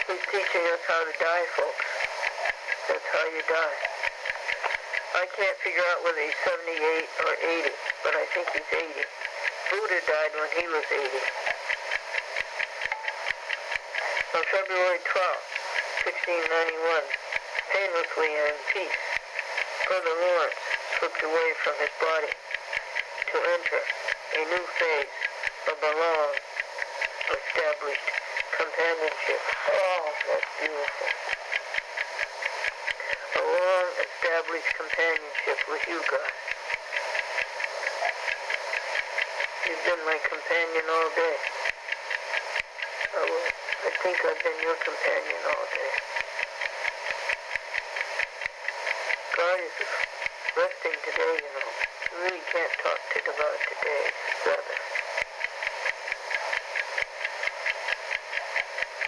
S2: He's teaching us how to die, folks. That's how you die. I can't figure out whether he's 78 or 80, but I think he's 80. Buddha died when he was 80. On February 12th, 1691, painlessly and in peace, Brother Lawrence slipped away from his body to enter a new phase of a long-established companionship. Oh, that's beautiful. A long-established companionship with you guys. You've been my companion all day. I think I've been your companion all day. God is resting today, you know. You really can't talk to God today. Brother.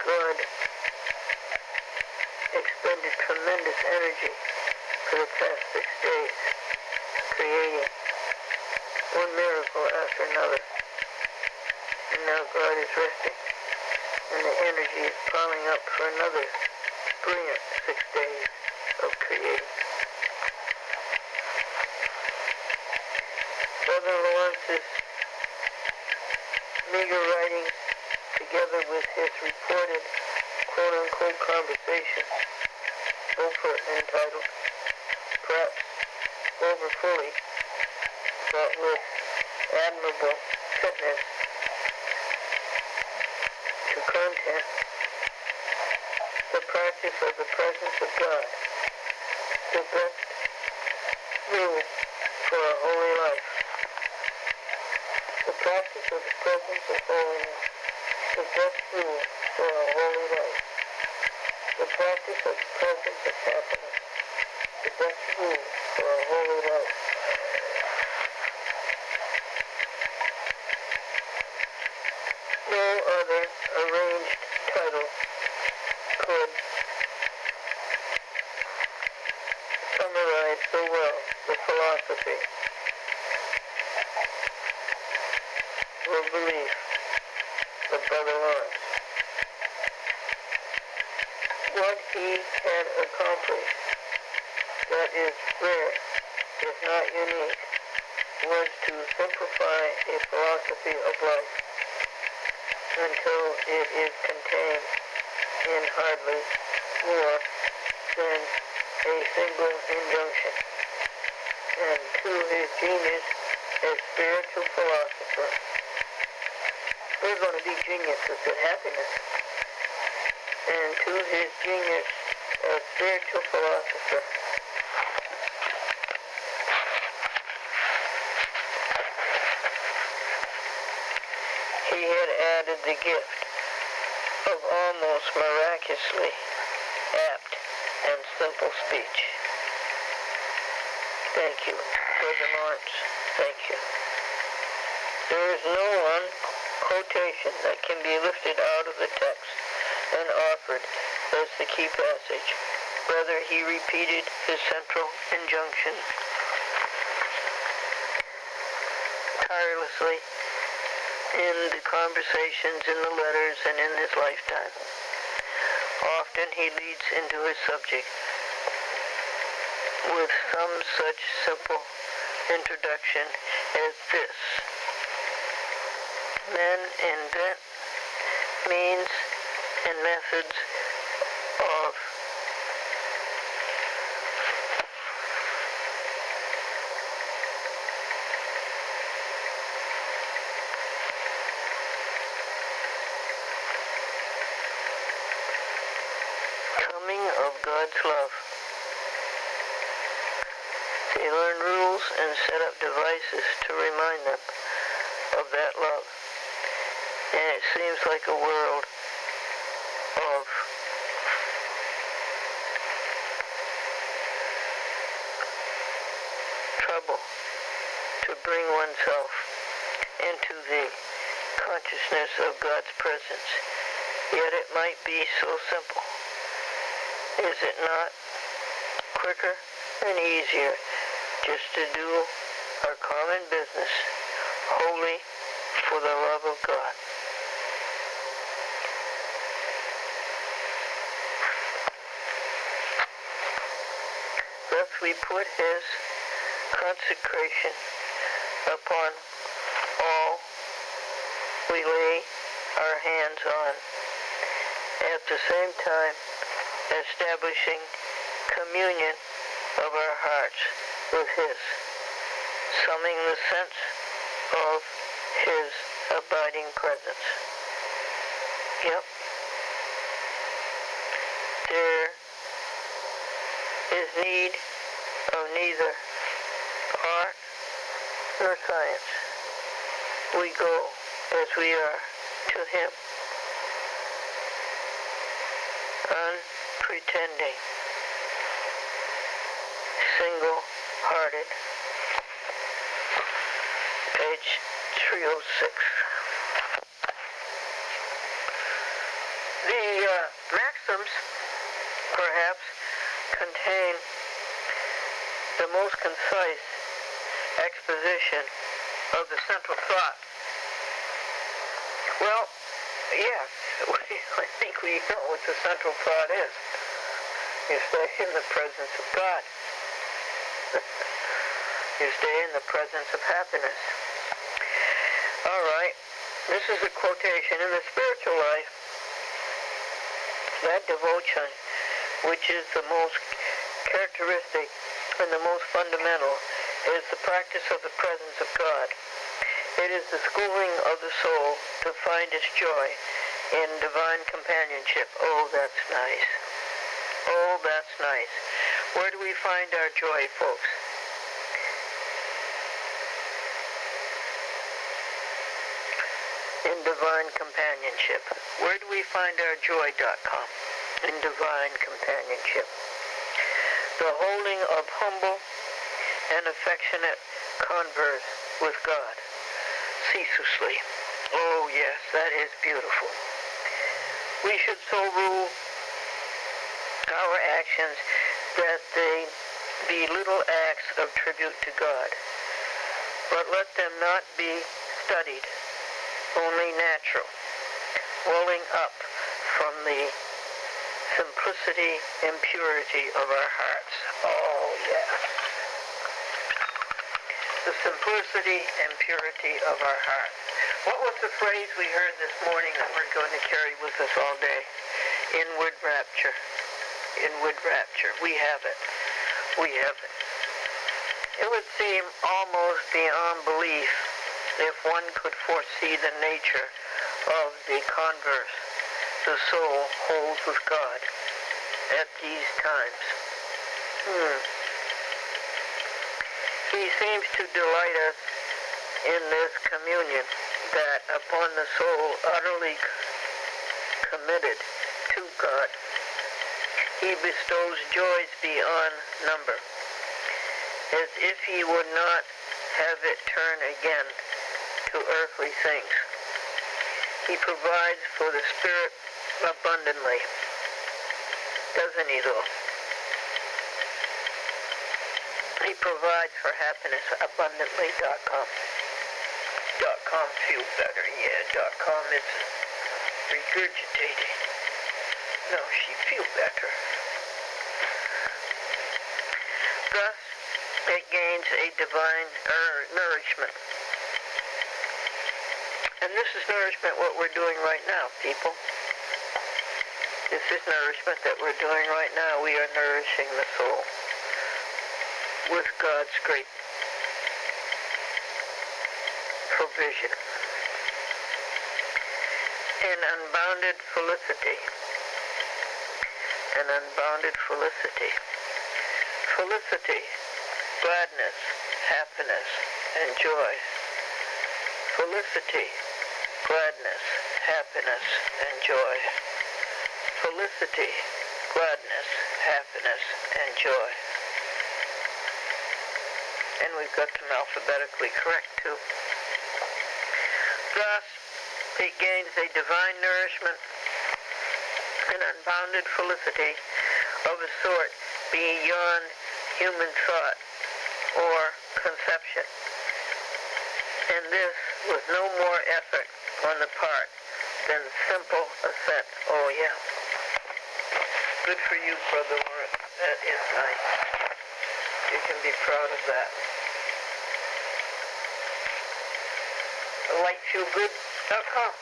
S2: God expended tremendous energy for the past 6 days, creating one miracle after another. And now God is resting, and the energy is piling up for another brilliant 6 days of creating. Brother Lawrence's meager writings, together with his reported quote-unquote conversations, entitled, perhaps overfully, but with admirable fitness to content, the practice of the presence of God, the best rule for a holy life. The practice of the presence of holiness, the best rule for a holy life. The practice of the presence of happiness, the best rule for a holy life. No other arranged title could summarize so well the philosophy or belief of Brother Lawrence. What he had accomplished, that is rare, if not unique, was to simplify a philosophy of life until it is contained in hardly more than a single injunction. And to his genius as spiritual philosopher, we're going to be geniuses at happiness. and to his genius as spiritual philosopher. He had added the gift of almost miraculously apt and simple speech. Thank you, Brother Lawrence. Thank you. There is no one quotation that can be lifted out of the text and offered as the key passage. Rather, he repeated his central injunction tirelessly in the conversations, in the letters, and in his lifetime. Often he leads into his subject with some such simple introduction as this. Men invent means and methods of coming of God's love. They learn rules and set up devices to remind them of that love. And it seems like a world of trouble to bring oneself into the consciousness of God's presence. Yet it might be so simple. Is it not quicker and easier just to do our common business wholly for the love of God? Thus we put his consecration upon all we lay our hands on, at the same time establishing communion of our hearts with his, summing the sense of his abiding presence. Yep. There is need of neither art nor science. We go as we are to him, unpretending, single-hearted. Page 306. The maxims, perhaps, contain the most concise exposition of the central thought. Well, yes, I think we know what the central thought is. You stay in the presence of God. You stay in the presence of happiness. All right, this is a quotation. In the spiritual life, that devotion, which is the most characteristic and the most fundamental, is the practice of the presence of God. It is the schooling of the soul to find its joy in divine companionship. Oh, that's nice. Oh, that's nice. Where do we find our joy, folks? In divine companionship. Where do we find our joy.com? In divine companionship. The holding of humble and affectionate converse with God ceaselessly. Oh yes, that is beautiful. We should so rule our actions that they be little acts of tribute to God, but let them not be studied, only natural, welling up from the simplicity and purity of our hearts. Oh yes. The simplicity and purity of our hearts. What was the phrase we heard this morning that we're going to carry with us all day? Inward rapture. Inward rapture. We have it. We have it. It would seem almost beyond belief if one could foresee the nature of the converse the soul holds with God at these times. He seems to delight us in this communion that upon the soul utterly committed to God, he bestows joys beyond number, as if he would not have it turn again to earthly things. He provides for the spirit abundantly. Doesn't he though? He provides for happiness abundantly.com. .com feel better, yeah. .com is regurgitating. No, she feel better. Thus, it gains a divine nourishment. And this is nourishment what we're doing right now, people. This is nourishment that we're doing right now. We are nourishing the soul with God's great provision. An unbounded felicity. An unbounded felicity. Felicity, gladness, happiness, and joy. Felicity, gladness, happiness, and joy. Felicity, gladness, happiness, and joy. And we've got them alphabetically correct, too. Thus, it gains a divine nourishment, an unbounded felicity of a sort beyond human thought or conception. And this with no more effort on the part than simple assent. Oh, yeah. Good for you, Brother Lawrence. That is nice. You can be proud of that. Lightfeelgood.com.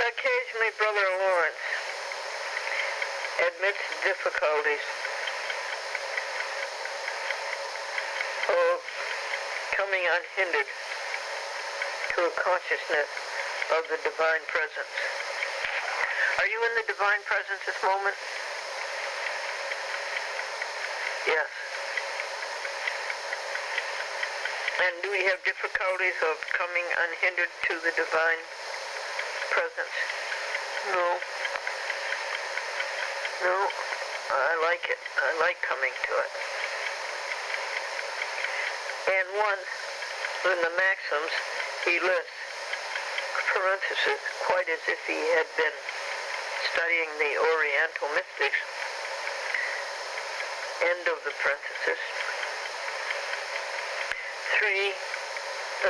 S2: Occasionally, Brother Lawrence admits difficulties of coming unhindered to a consciousness of the divine presence. Are you in the divine presence this moment? Yes. And do we have difficulties of coming unhindered to the divine presence? No. No. I like it. I like coming to it. And once, in the maxims, he lists, parenthesis, quite as if he had been studying the Oriental mystics, end of the parenthesis, 3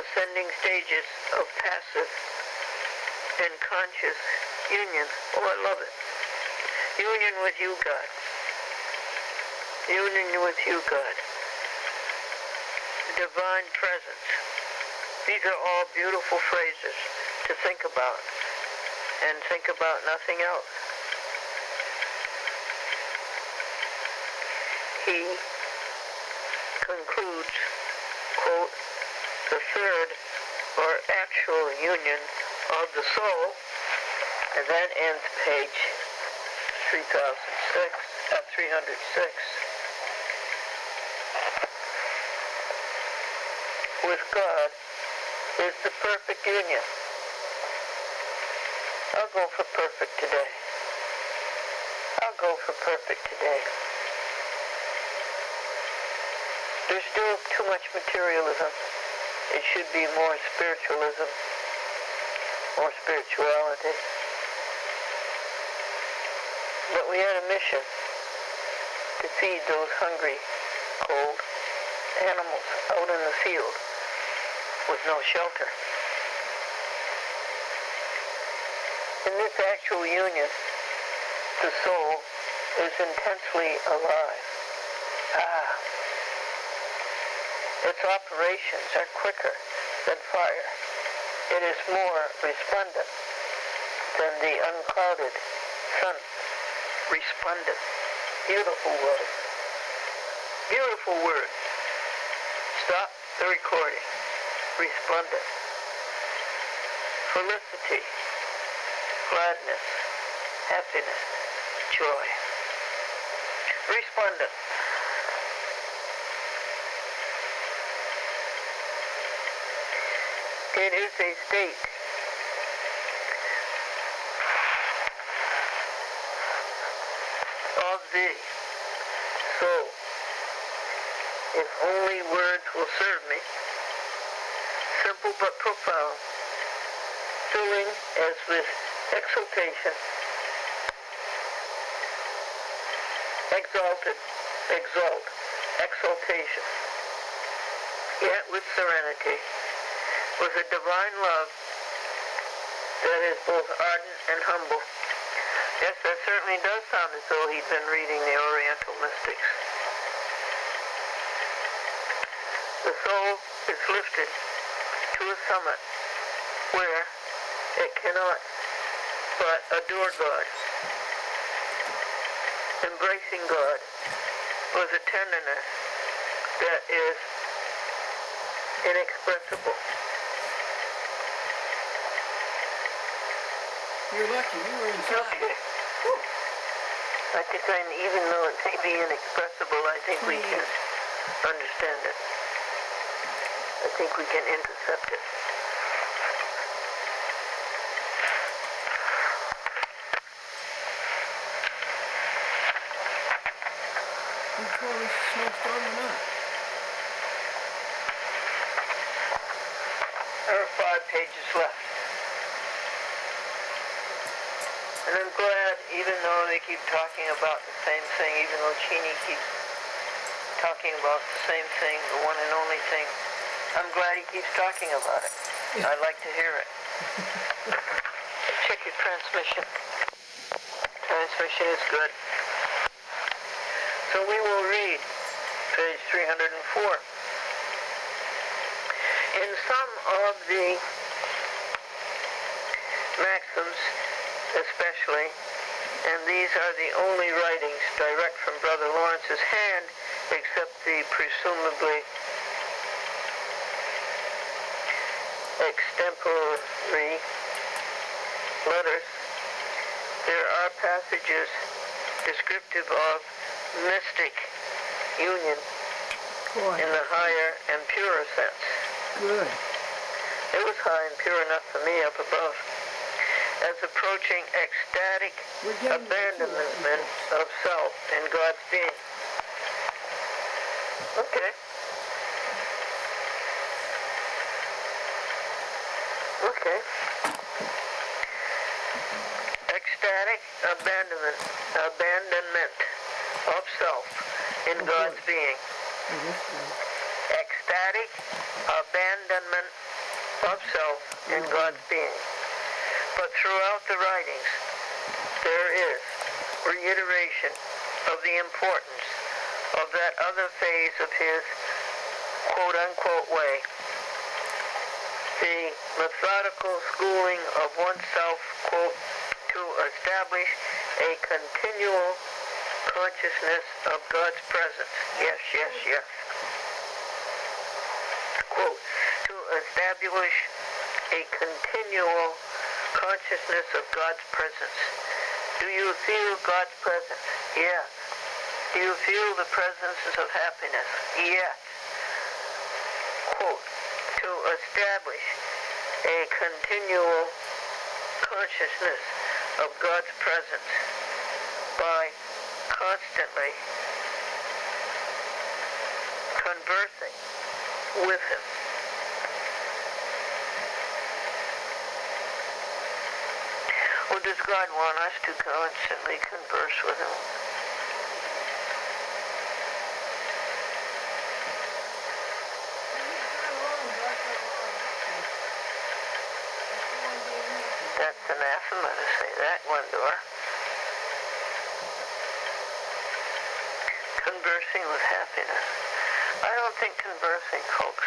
S2: ascending stages of passive and conscious union. Oh, I love it. Union with you, God. Union with you, God. Divine presence. These are all beautiful phrases to think about, and think about nothing else. He concludes, quote, the third or actual union of the soul, and that ends page 306, with God is the perfect union. I'll go for perfect today. I'll go for perfect today. There's still too much materialism. It should be more spiritualism, more spirituality. But we had a mission to feed those hungry, cold animals out in the field with no shelter. In this actual union, the soul is intensely alive. Its operations are quicker than fire. It is more resplendent than the unclouded sun. Resplendent. Beautiful word. Beautiful words. Stop the recording. Resplendent. Felicity. Gladness. Happiness. Joy. Resplendent. It is a state of the soul. If only words will serve me, simple but profound, filling as with exultation, exalted, exalt, exaltation, yet with serenity, with a divine love that is both ardent and humble. Yes, that certainly does sound as though he'd been reading the Oriental mystics. The soul is lifted to a summit where it cannot but adore God, embracing God with a tenderness that is inexpressible.
S1: You're lucky. You were inside.
S2: Okay. I think even though it may be inexpressible, I think we can understand it. I think we can intercept it.
S1: Before this snowstorm or not?
S2: There are 5 pages left. And I'm glad, even though they keep talking about the same thing, even though Cheney keeps talking about the same thing, the one and only thing, I'm glad he keeps talking about it.
S1: Yeah.
S2: I like to hear it. Check your transmission. Transmission is good. So we will read page 304. In some of the maxims, especially, and these are the only writings direct from Brother Lawrence's hand, except the presumably extempore letters, there are passages descriptive of mystic union in the higher and purer sense.
S1: Good.
S2: It was high and pure enough for me up above, as approaching ecstatic abandonment of self in God's being. Okay. Okay. Ecstatic abandonment of self in God's being. Ecstatic abandonment of self in God's being. But throughout the writings, there is reiteration of the importance of that other phase of his quote-unquote way, the methodical schooling of oneself, quote, to establish a continual consciousness of God's presence. Yes, yes, yes. Quote, to establish a continual consciousness of God's presence. Do you feel God's presence? Yes. Do you feel the presence of happiness? Yes. Quote, to establish a continual consciousness of God's presence by constantly conversing with Him. Or does God want us to constantly converse with Him? That's anathema to say that, Glendora. Conversing with happiness. I don't think conversing, folks.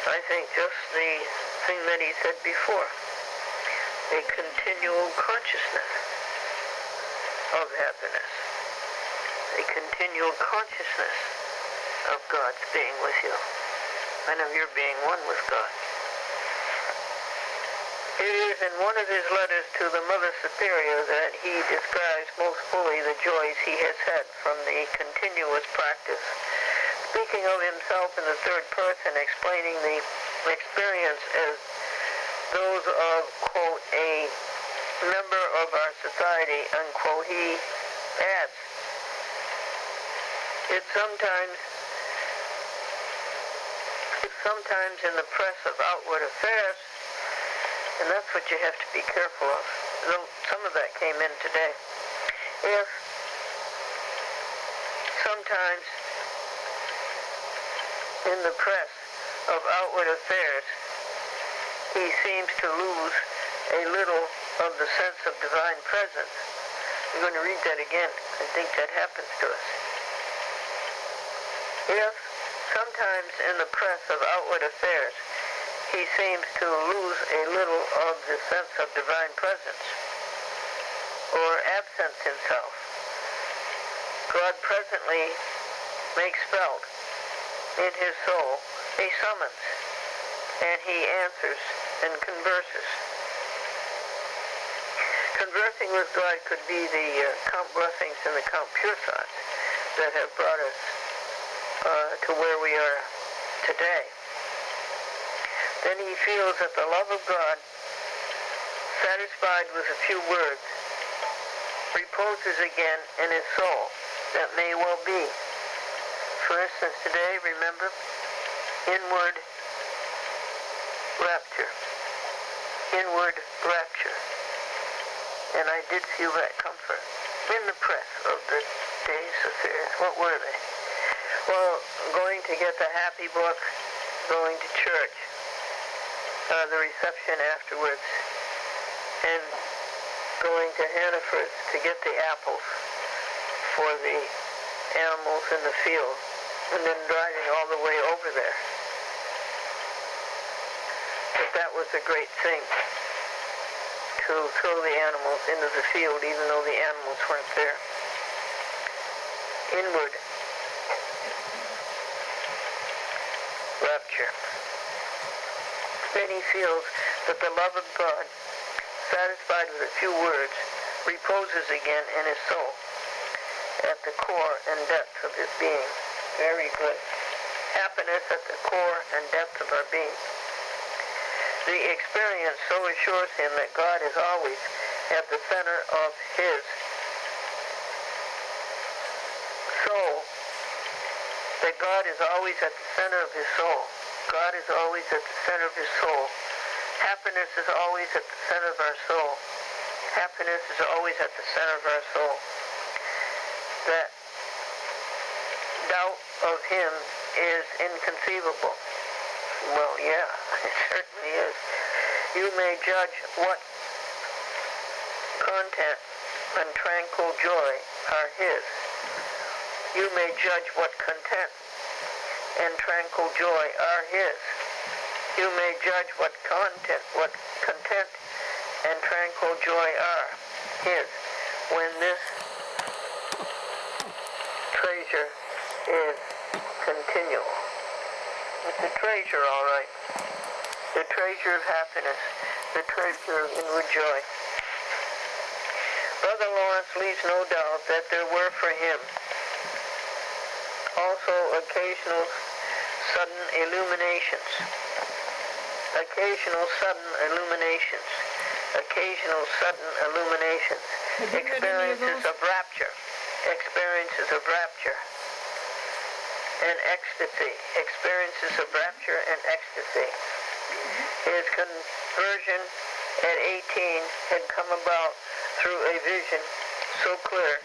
S2: I think just the thing that he said before. A continual consciousness of happiness. a continual consciousness of God's being with you and of your being one with God. It is in one of his letters to the Mother Superior that he describes most fully the joys he has had from the continuous practice, speaking of himself in the third person, explaining the experience as those of, quote, a member of our society, unquote. He adds, it's sometimes in the press of outward affairs, and that's what you have to be careful of. Though some of that came in today. If sometimes in the press of outward affairs he seems to lose a little of the sense of divine presence. I'm going to read that again. I think that happens to us. If sometimes in the press of outward affairs he seems to lose a little of the sense of divine presence, or absents himself, God presently makes felt in his soul a summons, and he answers and converses. Conversing with God could be the Count blessings and the Count pure thoughts that have brought us to where we are today. Then he feels that the love of God, satisfied with a few words, reposes again in his soul. That may well be. For instance, today, remember, inward rapture. Inward rapture. And I did feel that comfort in the press of the day's affairs. What were they? Well, going to get the happy book, going to church, the reception afterwards, and going to Hannaford's to get the apples for the animals in the field, and then driving all the way over there. But that was a great thing, to throw the animals into the field even though the animals weren't there. Inward rapture. Then he feels that the love of God, satisfied with a few words, reposes again in his soul, at the core and depth of his being. Very good. Happiness at the core and depth of our being. The experience so assures him that God is always at the center of his soul, that God is always at the center of his soul. God is always at the center of his soul. Happiness is always at the center of our soul. Happiness is always at the center of our soul. That doubt of him is inconceivable. Well, yeah, it certainly is. You may judge what content and tranquil joy are his. You may judge what content and tranquil joy are his. You may judge what content and tranquil joy are his when this treasure is continual. It's a treasure, all right. The treasure of happiness, the treasure of inward joy. Brother Lawrence leaves no doubt that there were for him also occasional sudden illuminations. Occasional sudden illuminations. Occasional sudden illuminations. Experiences of rapture. Experiences of rapture and ecstasy. Experiences of rapture and ecstasy. His conversion at 18 had come about through a vision so clear,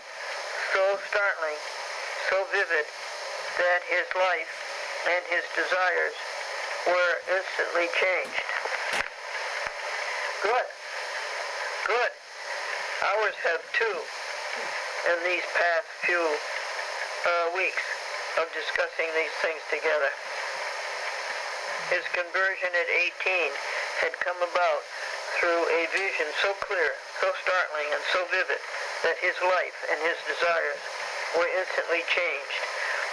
S2: so startling, so vivid, that his life and his desires were instantly changed. Good. Good. Ours have too, in these past few weeks of discussing these things together. His conversion at 18 had come about through a vision so clear, so startling, and so vivid that his life and his desires were instantly changed.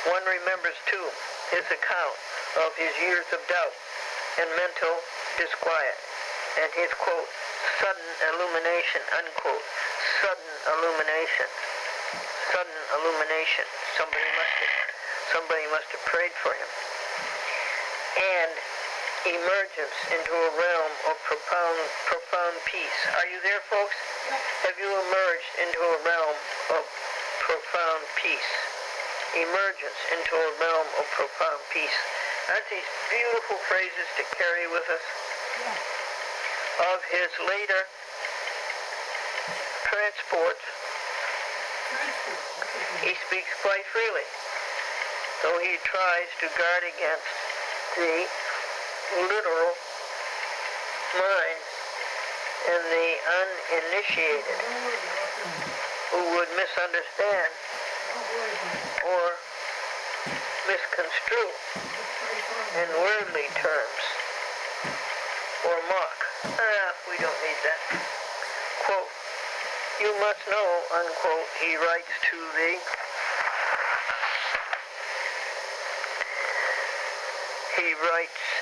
S2: One remembers, too, his account of his years of doubt and mental disquiet, and his, quote, sudden illumination, unquote, sudden illumination, sudden illumination. Somebody must have prayed for him. And emergence into a realm of profound peace. Are you there, folks? Have you emerged into a realm of profound peace? Emergence into a realm of profound peace. Aren't these beautiful phrases to carry with us? Of his later transports, he speaks quite freely, though he tries to guard against the literal mind and the uninitiated who would misunderstand or misconstrue in worldly terms or mock. We don't need that. Quote, you must know, unquote, he writes to the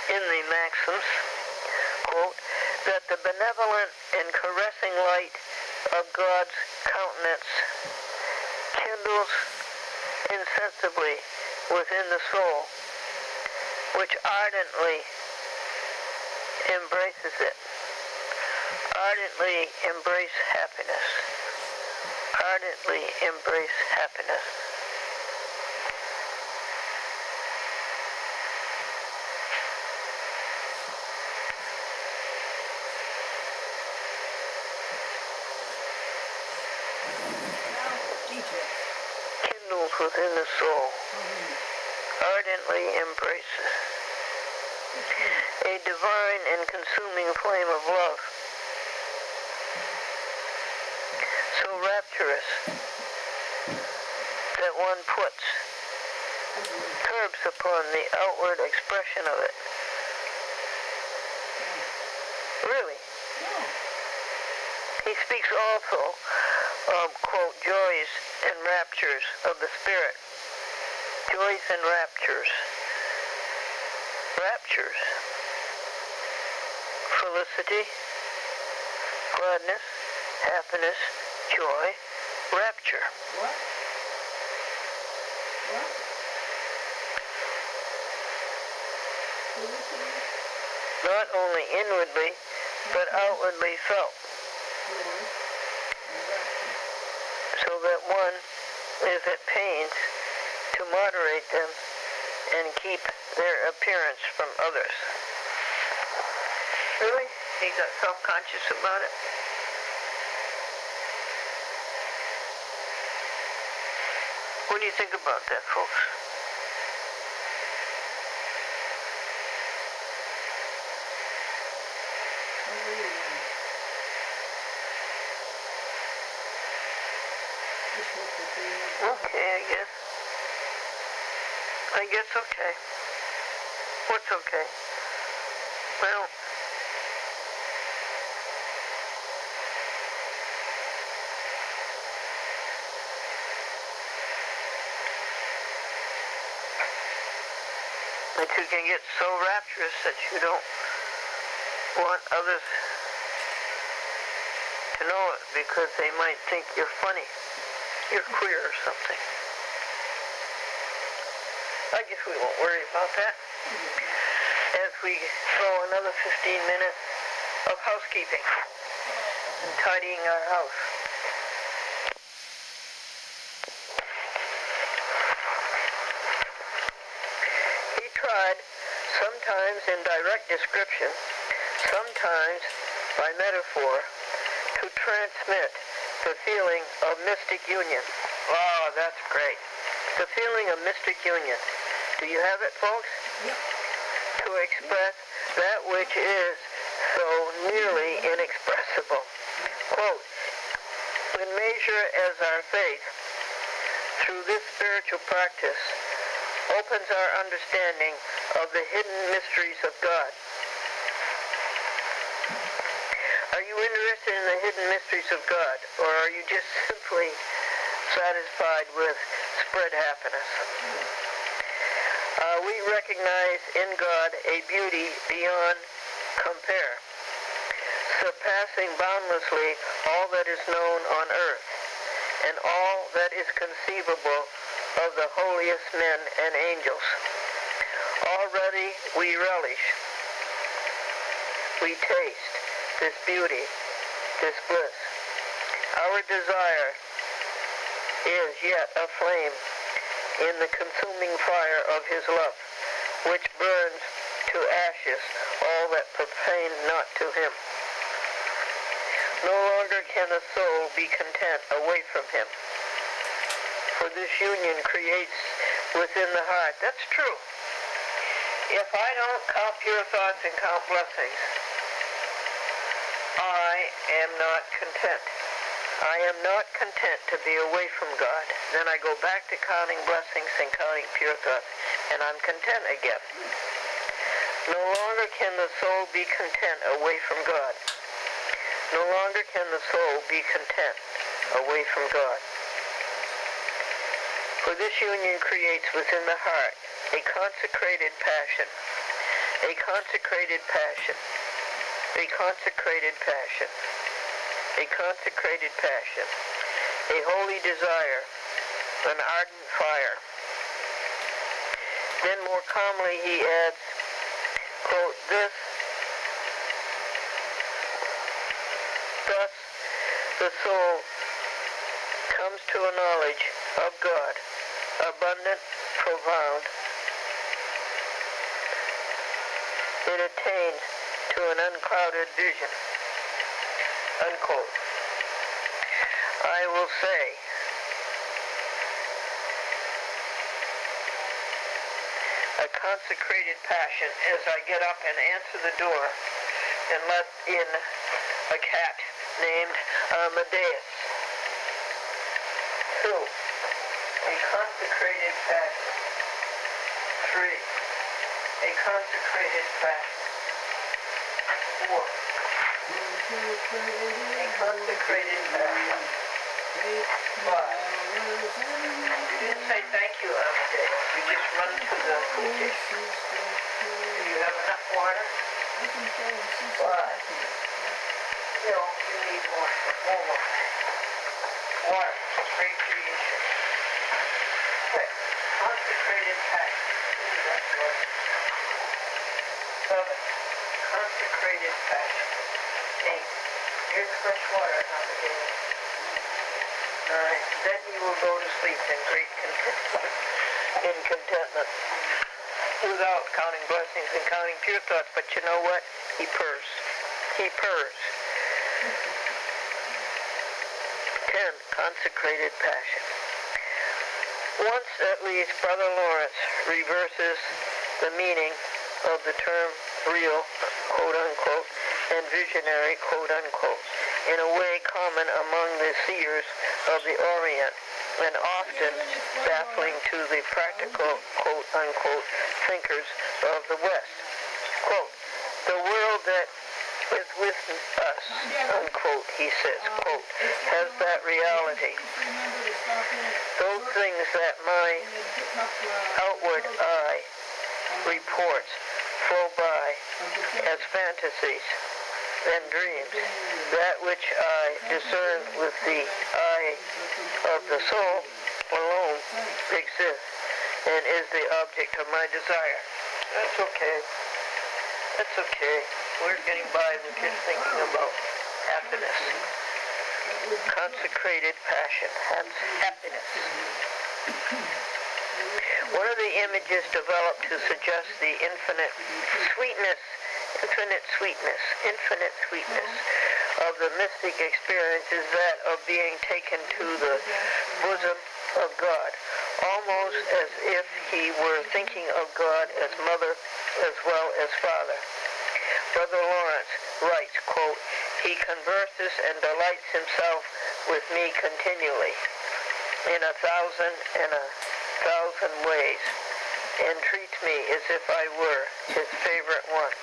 S2: in the Maxims, quote, that the benevolent and caressing light of God's countenance kindles insensibly within the soul, which ardently embraces it. Ardently embrace happiness. Ardently embrace happiness. Kindles within the soul. Ardently embraces. A divine and consuming flame of love. So rapturous that one puts curbs upon the outward expression of it. Really? He speaks also of, quote, joys and raptures of the spirit. Joys and raptures. Raptures. Felicity, gladness, happiness, joy, rapture.
S1: What?
S2: Not only inwardly, but outwardly felt. So that one is at pains to moderate them and keep their appearance from others. Really? He got self-conscious about it? What do you think about that, folks? Okay, I guess okay. What's okay? Well, that you can get so rapturous that you don't want others to know it because they might think you're funny, you're queer or something. I guess we won't worry about that as we throw another 15 minutes of housekeeping and tidying our house. He tried, sometimes in direct description, sometimes by metaphor, to transmit the feeling of mystic union. Oh, that's great. The feeling of mystic union. Do you have it, folks?
S1: Yep.
S2: To express that which is so nearly inexpressible. Quote, in measure as our faith, through this spiritual practice, opens our understanding of the hidden mysteries of God. Are you interested in the hidden mysteries of God, or are you just simply satisfied with spread happiness. We recognize in God a beauty beyond compare, surpassing boundlessly all that is known on earth and all that is conceivable of the holiest men and angels. Already we relish, we taste this beauty, this bliss. Our desire is yet aflame in the consuming fire of his love, which burns to ashes all that pertain not to him. No longer can the soul be content away from him, for this union creates within the heart. That's true. If I don't count pure thoughts and count blessings, I am not content. I am not content to be away from God. Then I go back to counting blessings and counting pure thoughts, and I'm content again. No longer can the soul be content away from God. No longer can the soul be content away from God. For this union creates within the heart a consecrated passion, a consecrated passion, a consecrated passion, a consecrated passion, a holy desire, an ardent fire. Then more calmly he adds, quote, thus the soul comes to a knowledge of God, abundant, profound. It attains to an unclouded vision, unquote. I will say, a consecrated passion as I get up and answer the door and let in a cat named Amadeus. 2. A consecrated passion. 3. A consecrated passion. 4. A consecrated passion. 5. You didn't say thank you, Amadeus. You just run to the food dish. Do you have enough water? 5. No, you need more water. Water, great creation. 6. Consecrated passion. 7. Consecrated passion. 8. Here's fresh water, Amadeus. 9. Then you will go to sleep in great contentment. In contentment. Without counting blessings and counting pure thoughts. But you know what? He purrs. He purrs. 10. Consecrated passion. Once at least, Brother Lawrence reverses the meaning of the term real, quote-unquote, and visionary, quote-unquote, in a way common among the seers of the Orient and often baffling to the practical, quote-unquote, thinkers of the West. Quote, the world that is with us, unquote, he says, quote, has that reality. Those things that my outward eye reports flow by as fantasies and dreams. That which I discern with the eye of the soul alone exists and is the object of my desire. That's okay. That's okay. We're getting by with just thinking about happiness. Consecrated passion. Happiness. One of the images developed to suggest the infinite sweetness of the mystic experience is that of being taken to the bosom of God, almost as if he were thinking of God as mother as well as father. Brother Lawrence writes, quote, he converses and delights himself with me continually in 1,000 ways, and treats me as if I were his favorite one.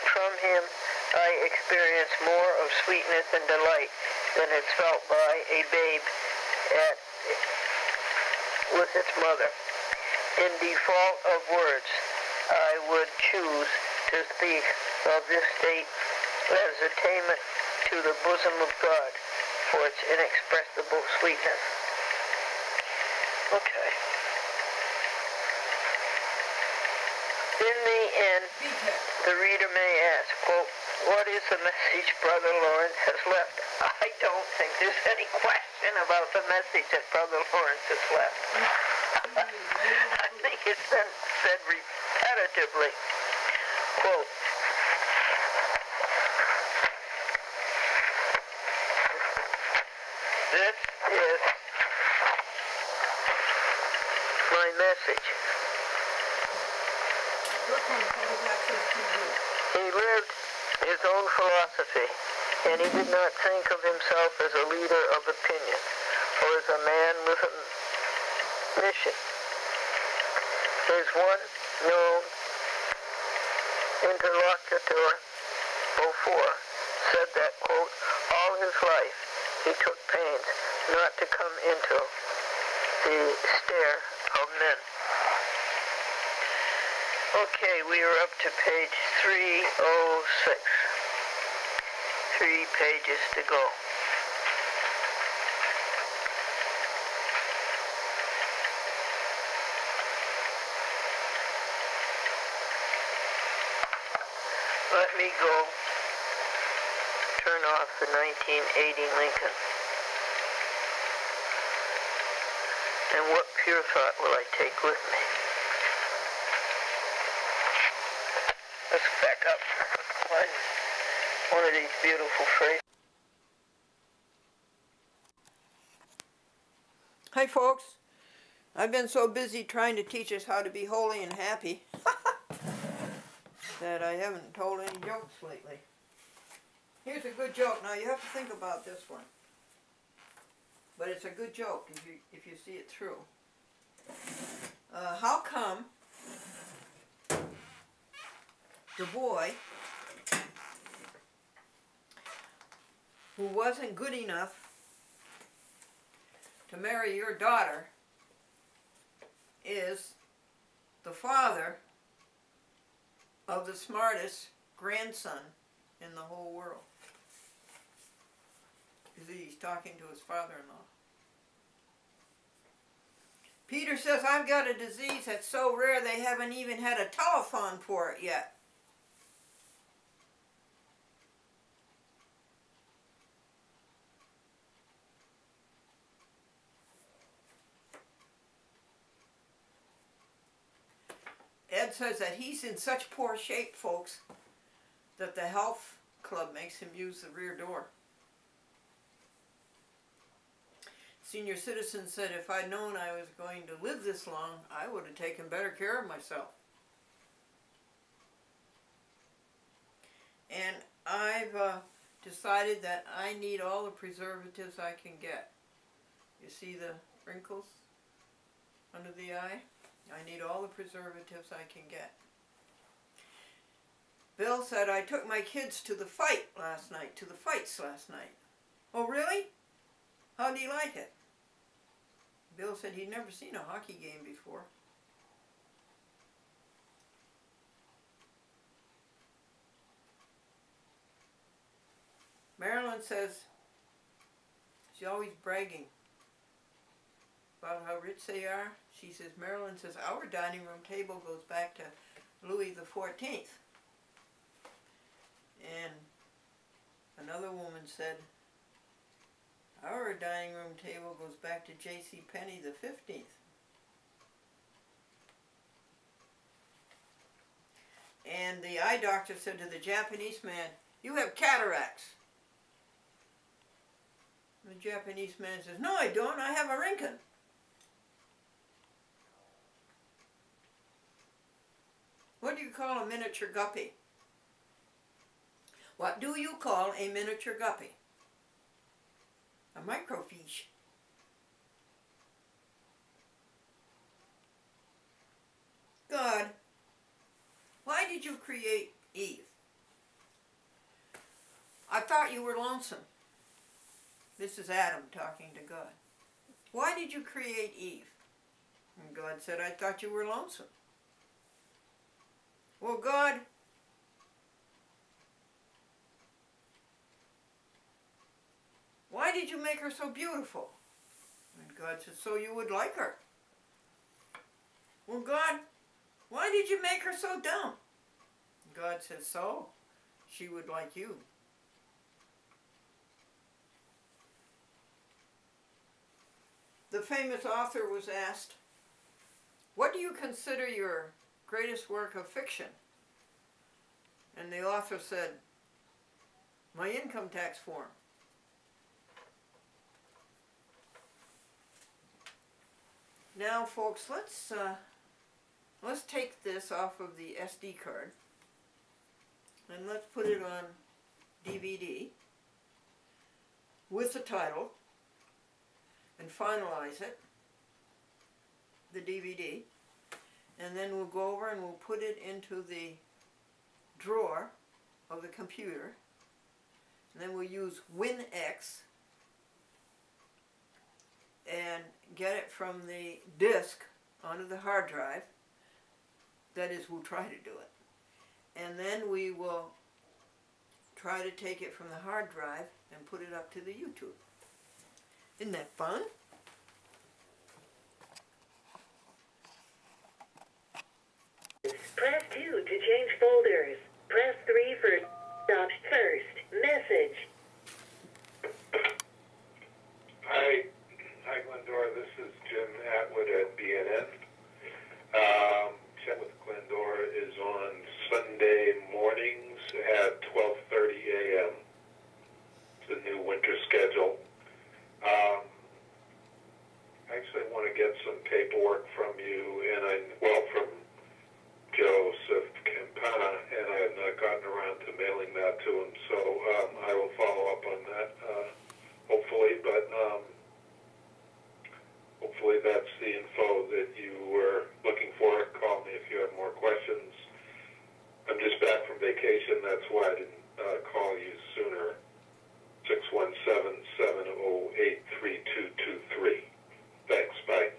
S2: From him I experience more of sweetness and delight than is felt by a babe with its mother. In default of words, I would choose to speak of this state as attainment to the bosom of God for its inexpressible sweetness. Okay. In the end, the reader may ask, quote, what is the message Brother Lawrence has left? I don't think there's any question about the message that Brother Lawrence has left. I think it's been said repetitively. Quote, this is my message. He lived his own philosophy, and he did not think of himself as a leader of opinion or as a man with a mission. His one known interlocutor, Beaufort, said that, quote, all his life he took pains not to come into the stare of men. Okay, we are up to page 306. 3 pages to go. Let me go turn off the 1980 Lincoln. And what pure thought will I take with me? Let's back up one of these beautiful phrases.
S1: Hi folks, I've been so busy trying to teach us how to be holy and happy that I haven't told any jokes lately. Here's a good joke. Now you have to think about this one. But it's a good joke if you see it through. How come the boy who wasn't good enough to marry your daughter is the father of the smartest grandson in the whole world? Because he's talking to his father-in-law. Peter says, I've got a disease that's so rare they haven't even had a telephone for it yet. Ed says that he's in such poor shape, folks, that the health club makes him use the rear door. Senior citizen said, if I'd known I was going to live this long, I would have taken better care of myself. And I've decided that I need all the preservatives I can get. You see the wrinkles under the eye? I need all the preservatives I can get. Bill said, I took my kids to the fights last night. Oh, really? How do you like it? Bill said he'd never seen a hockey game before. Marilyn says she's always bragging about how rich they are. She says, Marilyn says, our dining room table goes back to Louis the 14th. And another woman said, our dining room table goes back to J.C. Penney the 15th. And the eye doctor said to the Japanese man, you have cataracts. The Japanese man says, no I don't, I have a Rinkin. What do you call a miniature guppy? What do you call a miniature guppy? A microfiche. God, why did you create Eve? I thought you were lonesome. This is Adam talking to God. Why did you create Eve? And God said, I thought you were lonesome. Well, God, why did you make her so beautiful? And God said, so you would like her. Well, God, why did you make her so dumb? And God said, so she would like you. The famous author was asked, what do you consider your greatest work of fiction? And the author said, my income tax form. Now, folks, let's take this off of the SD card and let's put it on DVD with the title and finalize it, the DVD, and then we'll go over and we'll put it into the drawer of the computer, and then we'll use WinX and get it from the disk onto the hard drive. That is, we'll try to do it. And then we will try to take it from the hard drive and put it up to the YouTube. Isn't that fun?
S3: Press 2 to change folders. Press 3 for stop first. Message.
S4: Hi, Glendora. This is Jim Atwood at BNN. Chat with Glendora is on Sunday mornings at 12:30 a.m. It's a new winter schedule. I actually want to get some paperwork from you, from Joseph Campana, and I have not gotten around to mailing that to him, so I will follow up on that, hopefully, but hopefully that's the info that you were looking for. Call me if you have more questions. I'm just back from vacation, that's why I didn't call you sooner. 617-708-3223. Thanks, bye.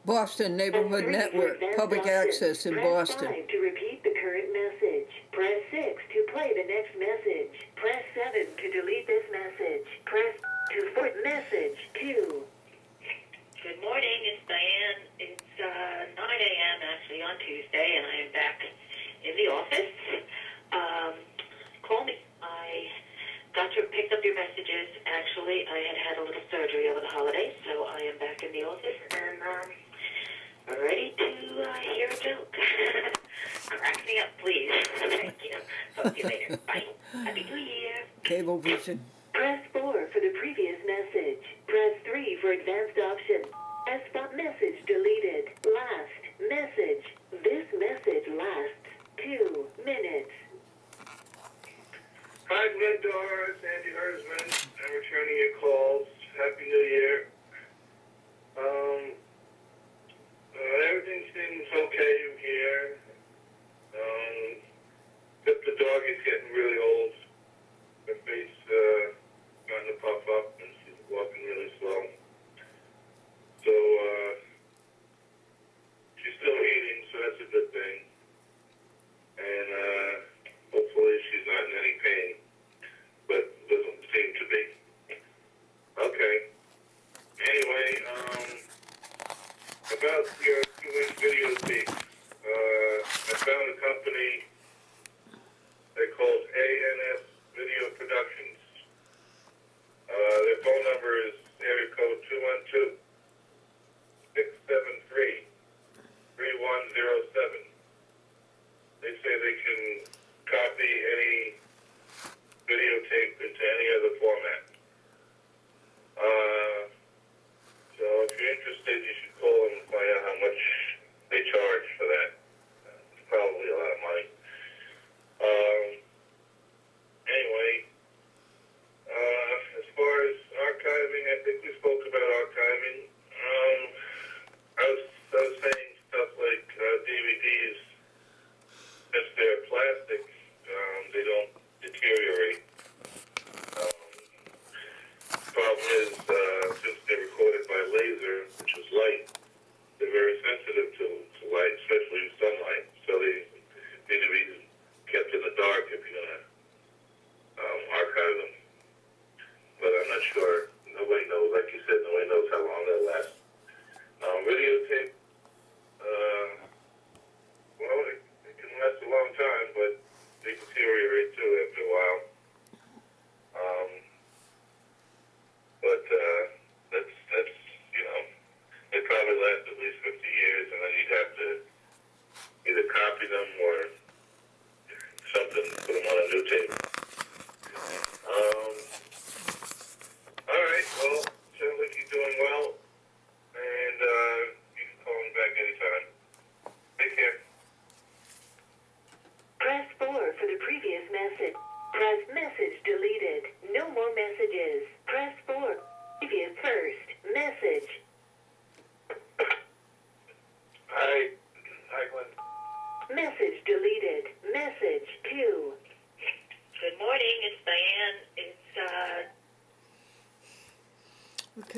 S1: Boston Neighborhood Network, public access in Boston.
S3: Press 5 to repeat the current message. Press 6 to play the next message. Press 7 to delete this message. Press 2 for message 2.
S5: Good morning, it's Diane. It's 9 a.m. actually on Tuesday, and I am back in the office. Call me. I picked up your messages. Actually, I had a little surgery over the holidays, so I am back in the office and ready to hear a joke. Crack me up, please. Thank you. Talk to you later. Bye. Happy New Year.
S1: Cable vision.
S3: Press 4 for the previous message. Press 3 for advanced option. Press stop message deleted. Last message. This message lasts 2 minutes.
S4: Hi, Glendora. It's Andy Hersman. I'm returning your calls. Happy New Year. Everything seems okay here. Except the dog is getting really old. Her face starting to puff up, and she's walking really slow. So she's still eating, so that's a good thing. And hopefully she's not in any pain, but doesn't seem to be. Okay. Anyway, about your 2-inch videotape, I found a company they called ANS Video Productions. Their phone number is area code 212-673-3107. They say they can copy any videotape into any other format. So if you're interested, you should call them and find out how much they charge for that. It's probably a lot of money. Anyway, as far as archiving, I think we spoke about archiving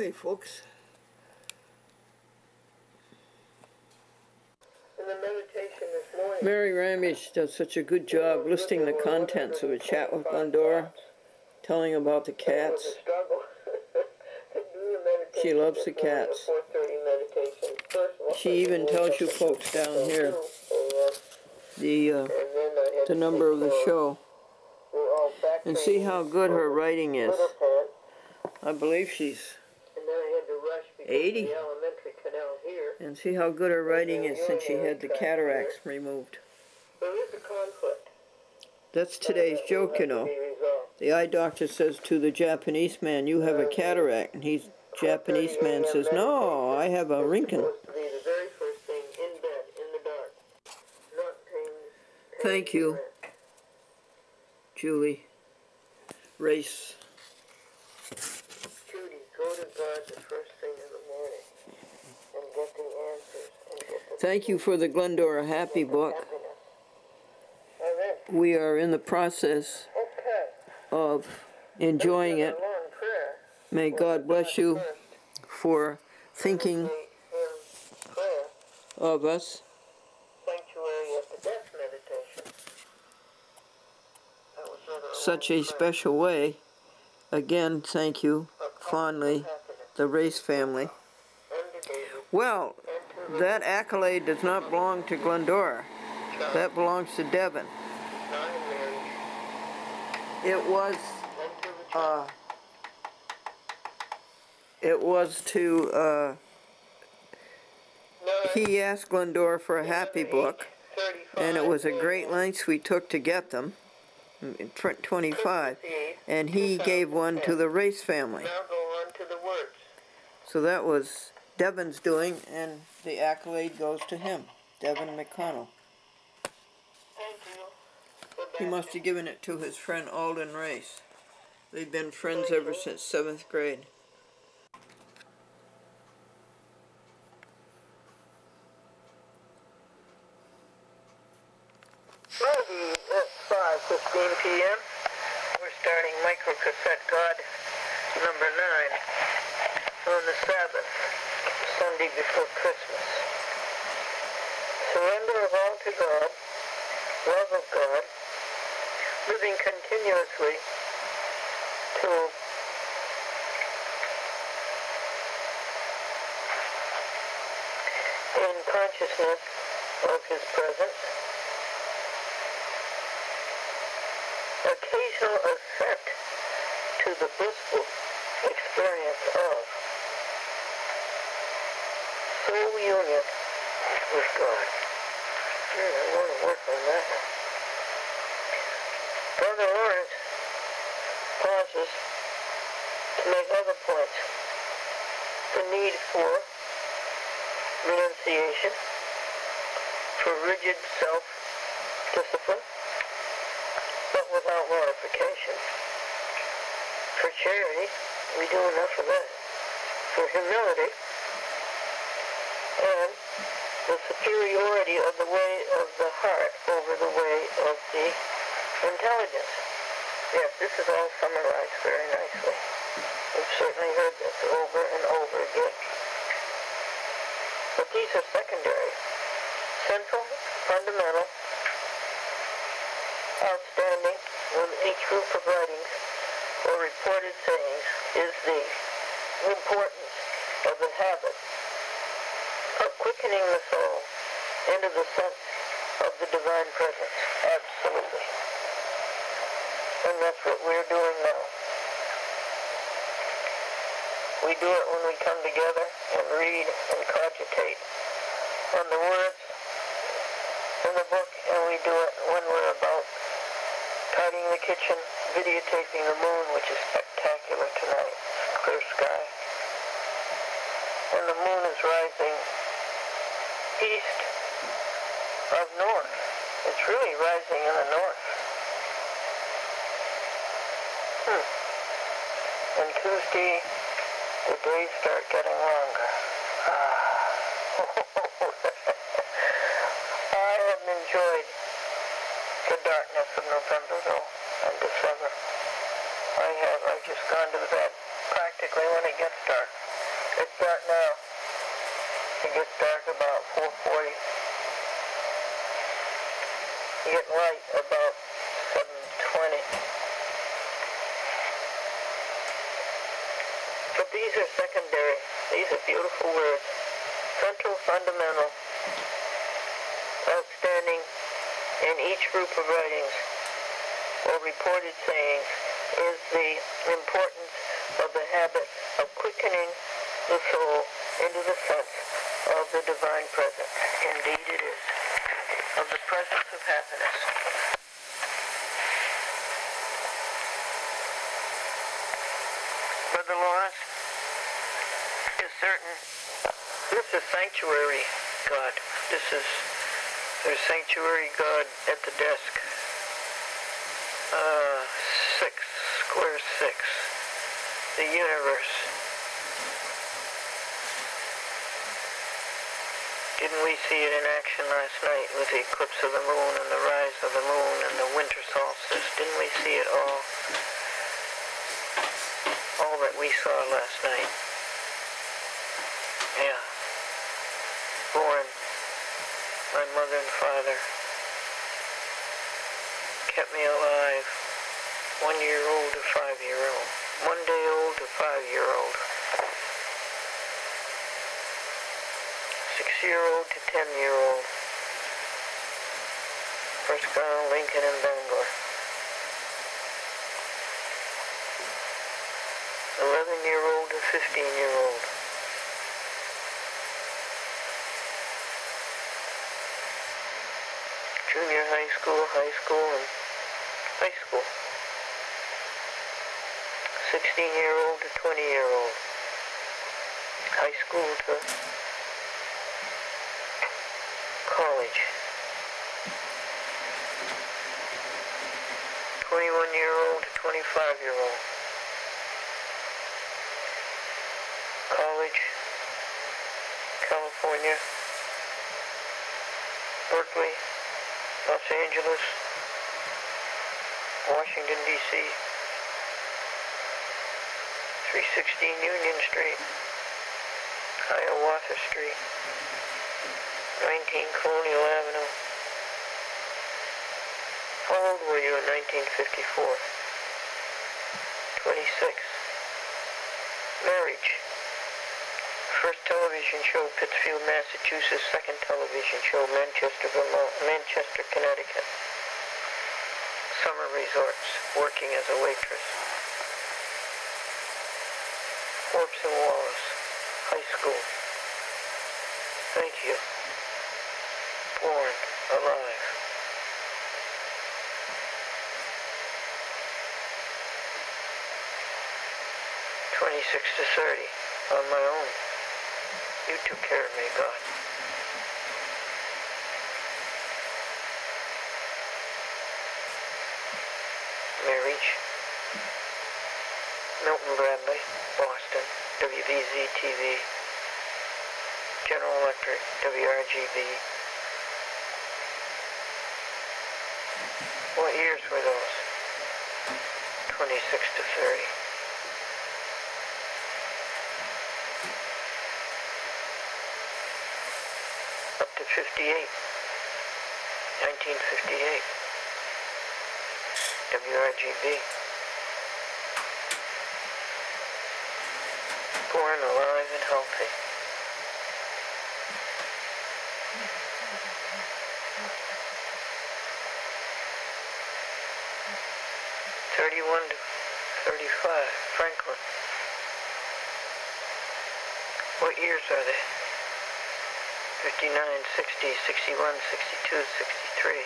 S1: Okay, folks.
S2: In the meditation this morning,
S1: Mary Ramage does such a good job listing the contents of a chat with Glendora, telling about the
S2: it was
S1: cats.
S2: a struggle to do the meditation.
S1: She loves the
S2: this morning,
S1: cats.
S2: 4:30 meditation. First one,
S1: She even tells you folks down here the number of the show. And see how good her writing is. I believe she's
S2: And then I had to rush because
S1: 80.
S2: of the elementary canal here.
S1: And see how good her writing is since she had the cataracts removed.
S2: There is a conflict.
S1: That's today's joke, you know. The eye doctor says to the Japanese man, "You have a cataract." And he's Japanese man says, "No, I have a Rinkin."
S2: Supposed to be the very first thing in bed, in the dark. Not paying
S1: Thank you, Julie. Race.
S2: Judy, go to God the first thing in the morning and get the answers and get the
S1: Thank you for the Glendora Happy book.
S2: happiness. All right.
S1: We are in the process
S2: Okay.
S1: of enjoying it.
S2: A long prayer.
S1: May God bless you for thinking
S2: Prayer.
S1: of us.
S2: Sanctuary at the death meditation. That was rather
S1: Such a special way. Again, thank you fondly, the Race family. Well, that accolade does not belong to Glendora. That belongs to Devin. It was to, he asked Glendora for a happy book, and it was a great lengths we took to get them, 25, and he gave one to the Race family.
S2: Now go on to the words.
S1: So that was Devin's doing, and the accolade goes to him, Devin McConnell.
S2: Thank you.
S1: He must have given it to his friend Alden Race. They've been friends ever since 7th grade.
S2: Friday at 5:15 p.m. We're starting microcassette God number 9 on the Sabbath, Sunday before Christmas. Surrender of all to God, love of God, living continuously to in consciousness of His presence. Occasional assent to the blissful experience of soul union with God. I want to work on that. Brother Lawrence pauses to make other points. The need for renunciation, for rigid self-discipline, but without mortification. For charity, we do enough of that. For humility, and the superiority of the way of the heart over the way of the intelligence. Yes, this is all summarized very nicely. We've certainly heard this over and over again. But these are secondary. Central, fundamental, outstanding with each group of writings or reported sayings is the importance of the habit of quickening the soul into the sense of the divine presence. Absolutely. And that's what we're doing now. We do it when we come together and read and cogitate on the words in the book, and we do it when we're about tidying the kitchen, videotaping the moon, which is spectacular tonight. Clear sky. And the moon is rising east of north. It's really rising in the north. And Tuesday, the days start getting longer. I have enjoyed the darkness of November, though, and December. I've just gone to bed practically when it gets dark. It's dark now. It gets dark about 4:40. You get light about 7:20. But these are secondary. These are beautiful words. Central, fundamental, outstanding in each group of writings or reported sayings is the importance of the habit of quickening the soul into the sense of the divine presence. Indeed it is. Of the presence of happiness. Brother Lawrence is certain. This is sanctuary God. There's sanctuary God at the desk. 6, square 6. The universe. Didn't we see it in action last night with the eclipse of the moon and the rise of the moon and the winter solstice? Didn't we see it all? All that we saw last night. Yeah. Born, my mother and father kept me alive, 1-year-old to 5-year-old, 1 day old to 5-year-old, 6-year-old to 10-year-old, first ground Lincoln and Bangor, 11-year-old to 15-year-old, junior high school, and high school. 16-year-old to 20-year-old. High school to college. 21-year-old to 25-year-old. College, California, Berkeley, Los Angeles, Washington, D.C., 316 Union Street, Hiawatha Street, 19 Colonial Avenue. How old were you in 1954? 26. Marriage. First television show, Pittsfield, Massachusetts. Second television show, Manchester, Vermont, Manchester, Connecticut. Summer resorts, working as a waitress. Forbes and Wallace, high school. Thank you. Born, alive. (26 to 30) on my own. You took care of me, God. Marriage. Milton Bradley, Boston, WVZ-TV, General Electric, WRGB. What years were those? 26 to 30. Up to 58. 1958. WRGB. Born, alive, and healthy. (31 to 35), Franklin. What years are they? 59, 60, 61, 62, 63.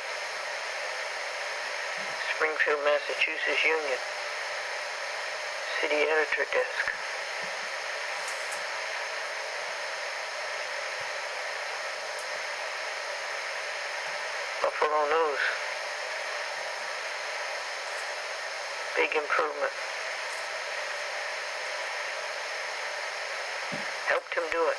S2: Springfield, Massachusetts Union. City editor desk. Buffalo News. Big improvement. Helped him do it.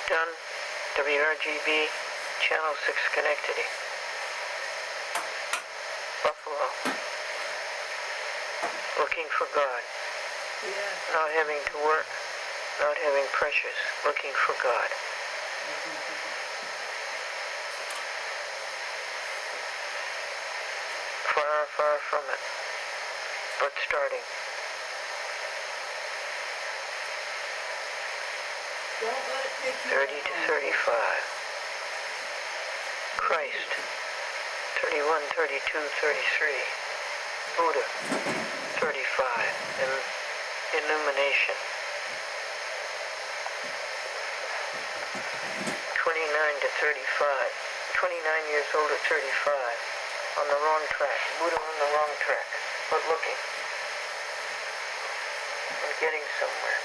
S2: Done. WRGB, Channel 6 Schenectady. Buffalo. looking for God,
S1: Yes.
S2: not having to work, not having pressures, looking for God. Far, far from it, but starting.
S1: Don't let it take you
S2: 30 to 35. Christ. 31, 32, 33. Buddha. 35. Illumination. 29 to 35. 29 years old at 35. On the wrong track. Buddha on the wrong track. But looking. And getting somewhere.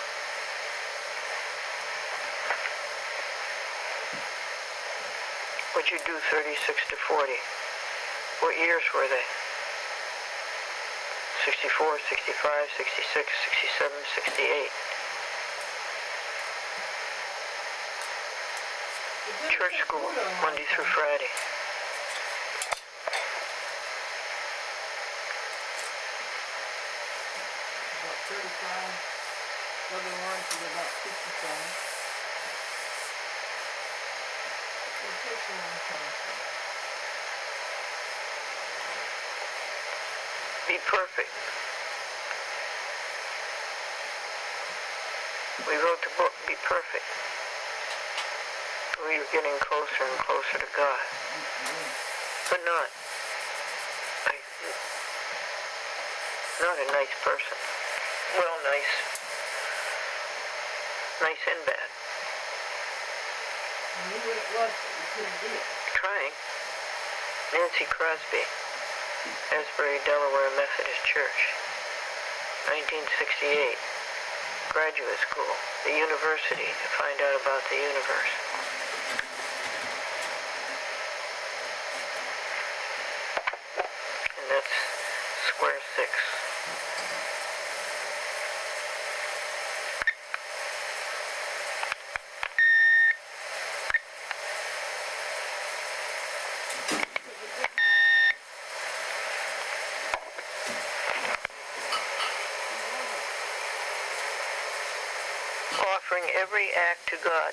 S2: What'd you do 36 to 40? What years were they? 64, 65, 66, 67, 68. Church school, Monday through Friday.
S1: About 35. Brother Lawrence is about 55. It takes a long time.
S2: Be perfect. We wrote the book, Be Perfect. We were getting closer and closer to God. But not a nice person. Well, nice. Nice and bad.
S1: You knew what it was, but you couldn't do it.
S2: Trying. Nancy Crosby, Asbury, Delaware Methodist Church. 1968. Graduate school. The university to find out about the universe. And that's square 6. Offering every act to God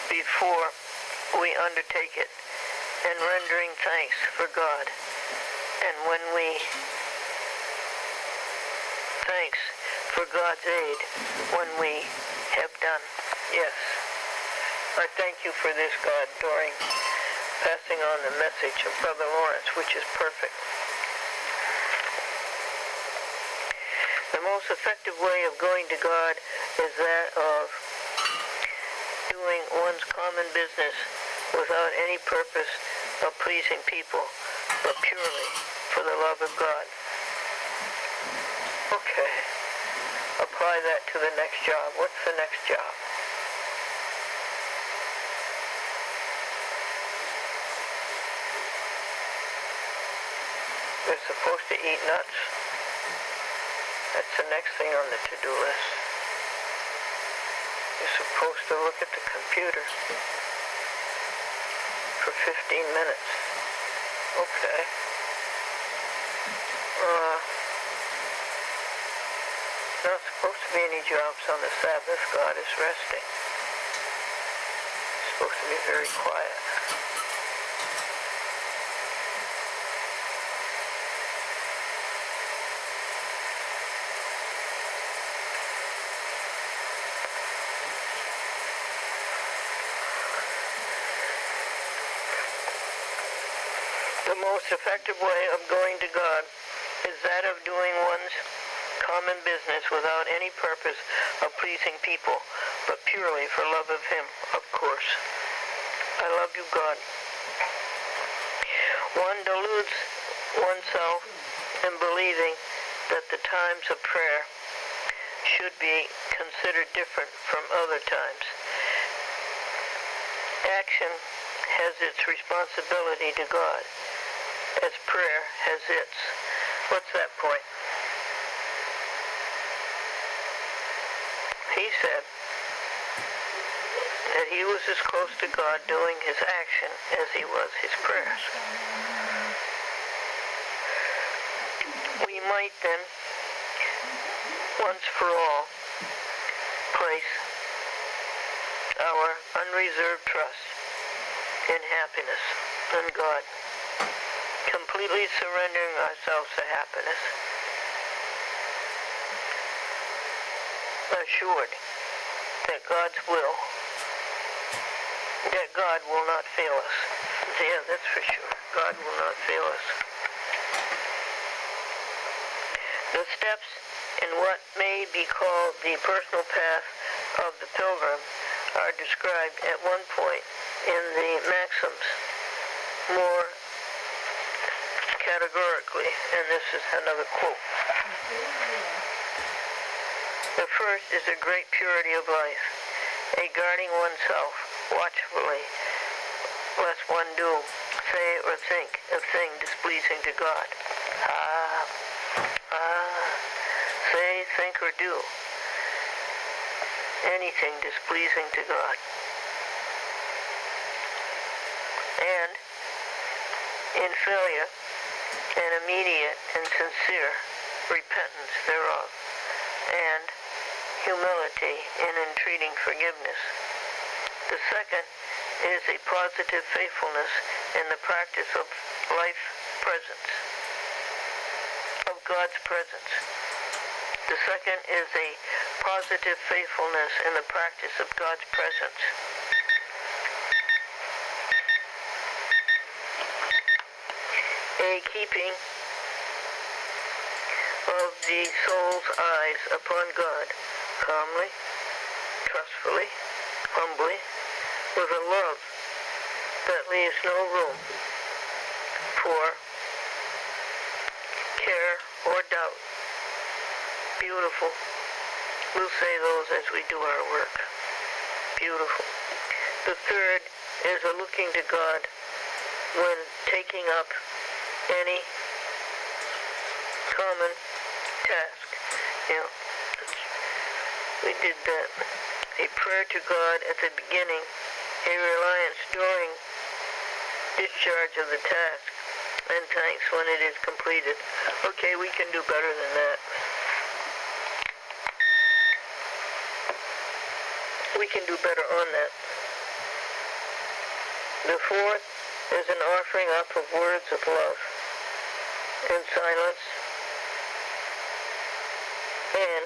S2: before we undertake it, and rendering thanks for God. And when we thanks for God's aid when we have done. Yes. I thank you for this, God, during passing on the message of Brother Lawrence, which is perfect. The most effective way of going to God is that of doing one's common business without any purpose of pleasing people, but purely for the love of God. Okay. Apply that to the next job. What's the next job? They're supposed to eat nuts. That's the next thing on the to-do list. You're supposed to look at the computer for 15 minutes. Okay. Not supposed to be any jobs on the Sabbath. God is resting. It's supposed to be very quiet. The most effective way of going to God is that of doing one's common business without any purpose of pleasing people, but purely for love of Him, of course. I love you, God. One deludes oneself in believing that the times of prayer should be considered different from other times. Action has its responsibility to God, as prayer has its. What's that point? He said that he was as close to God doing his action as he was his prayers. We might then once for all, place our unreserved trust in happiness and God, completely surrendering ourselves to happiness, assured that God's will, that God will not fail us. Yeah, that's for sure. God will not fail us. The steps in what may be called the personal path of the pilgrim are described at one point in the Maxims more categorically, and this is another quote. The first is a great purity of life, a guarding oneself watchfully, lest one do, say, or think a thing displeasing to God. Say, think, or do anything displeasing to God. And in failure, an immediate and sincere repentance thereof, and humility in entreating forgiveness. The second is a positive faithfulness in the practice of life presence, of God's presence. The second is a positive faithfulness in the practice of God's presence. A keeping of the soul's eyes upon God, calmly, trustfully, humbly, with a love that leaves no room for care or doubt. Beautiful. We'll say those as we do our work. Beautiful. The third is a looking to God when taking up any common task. You know, we did that. A prayer to God at the beginning, a reliance during discharge of the task, and thanks when it is completed. Okay, we can do better than that. We can do better on that. The fourth is an offering up of words of love in silence and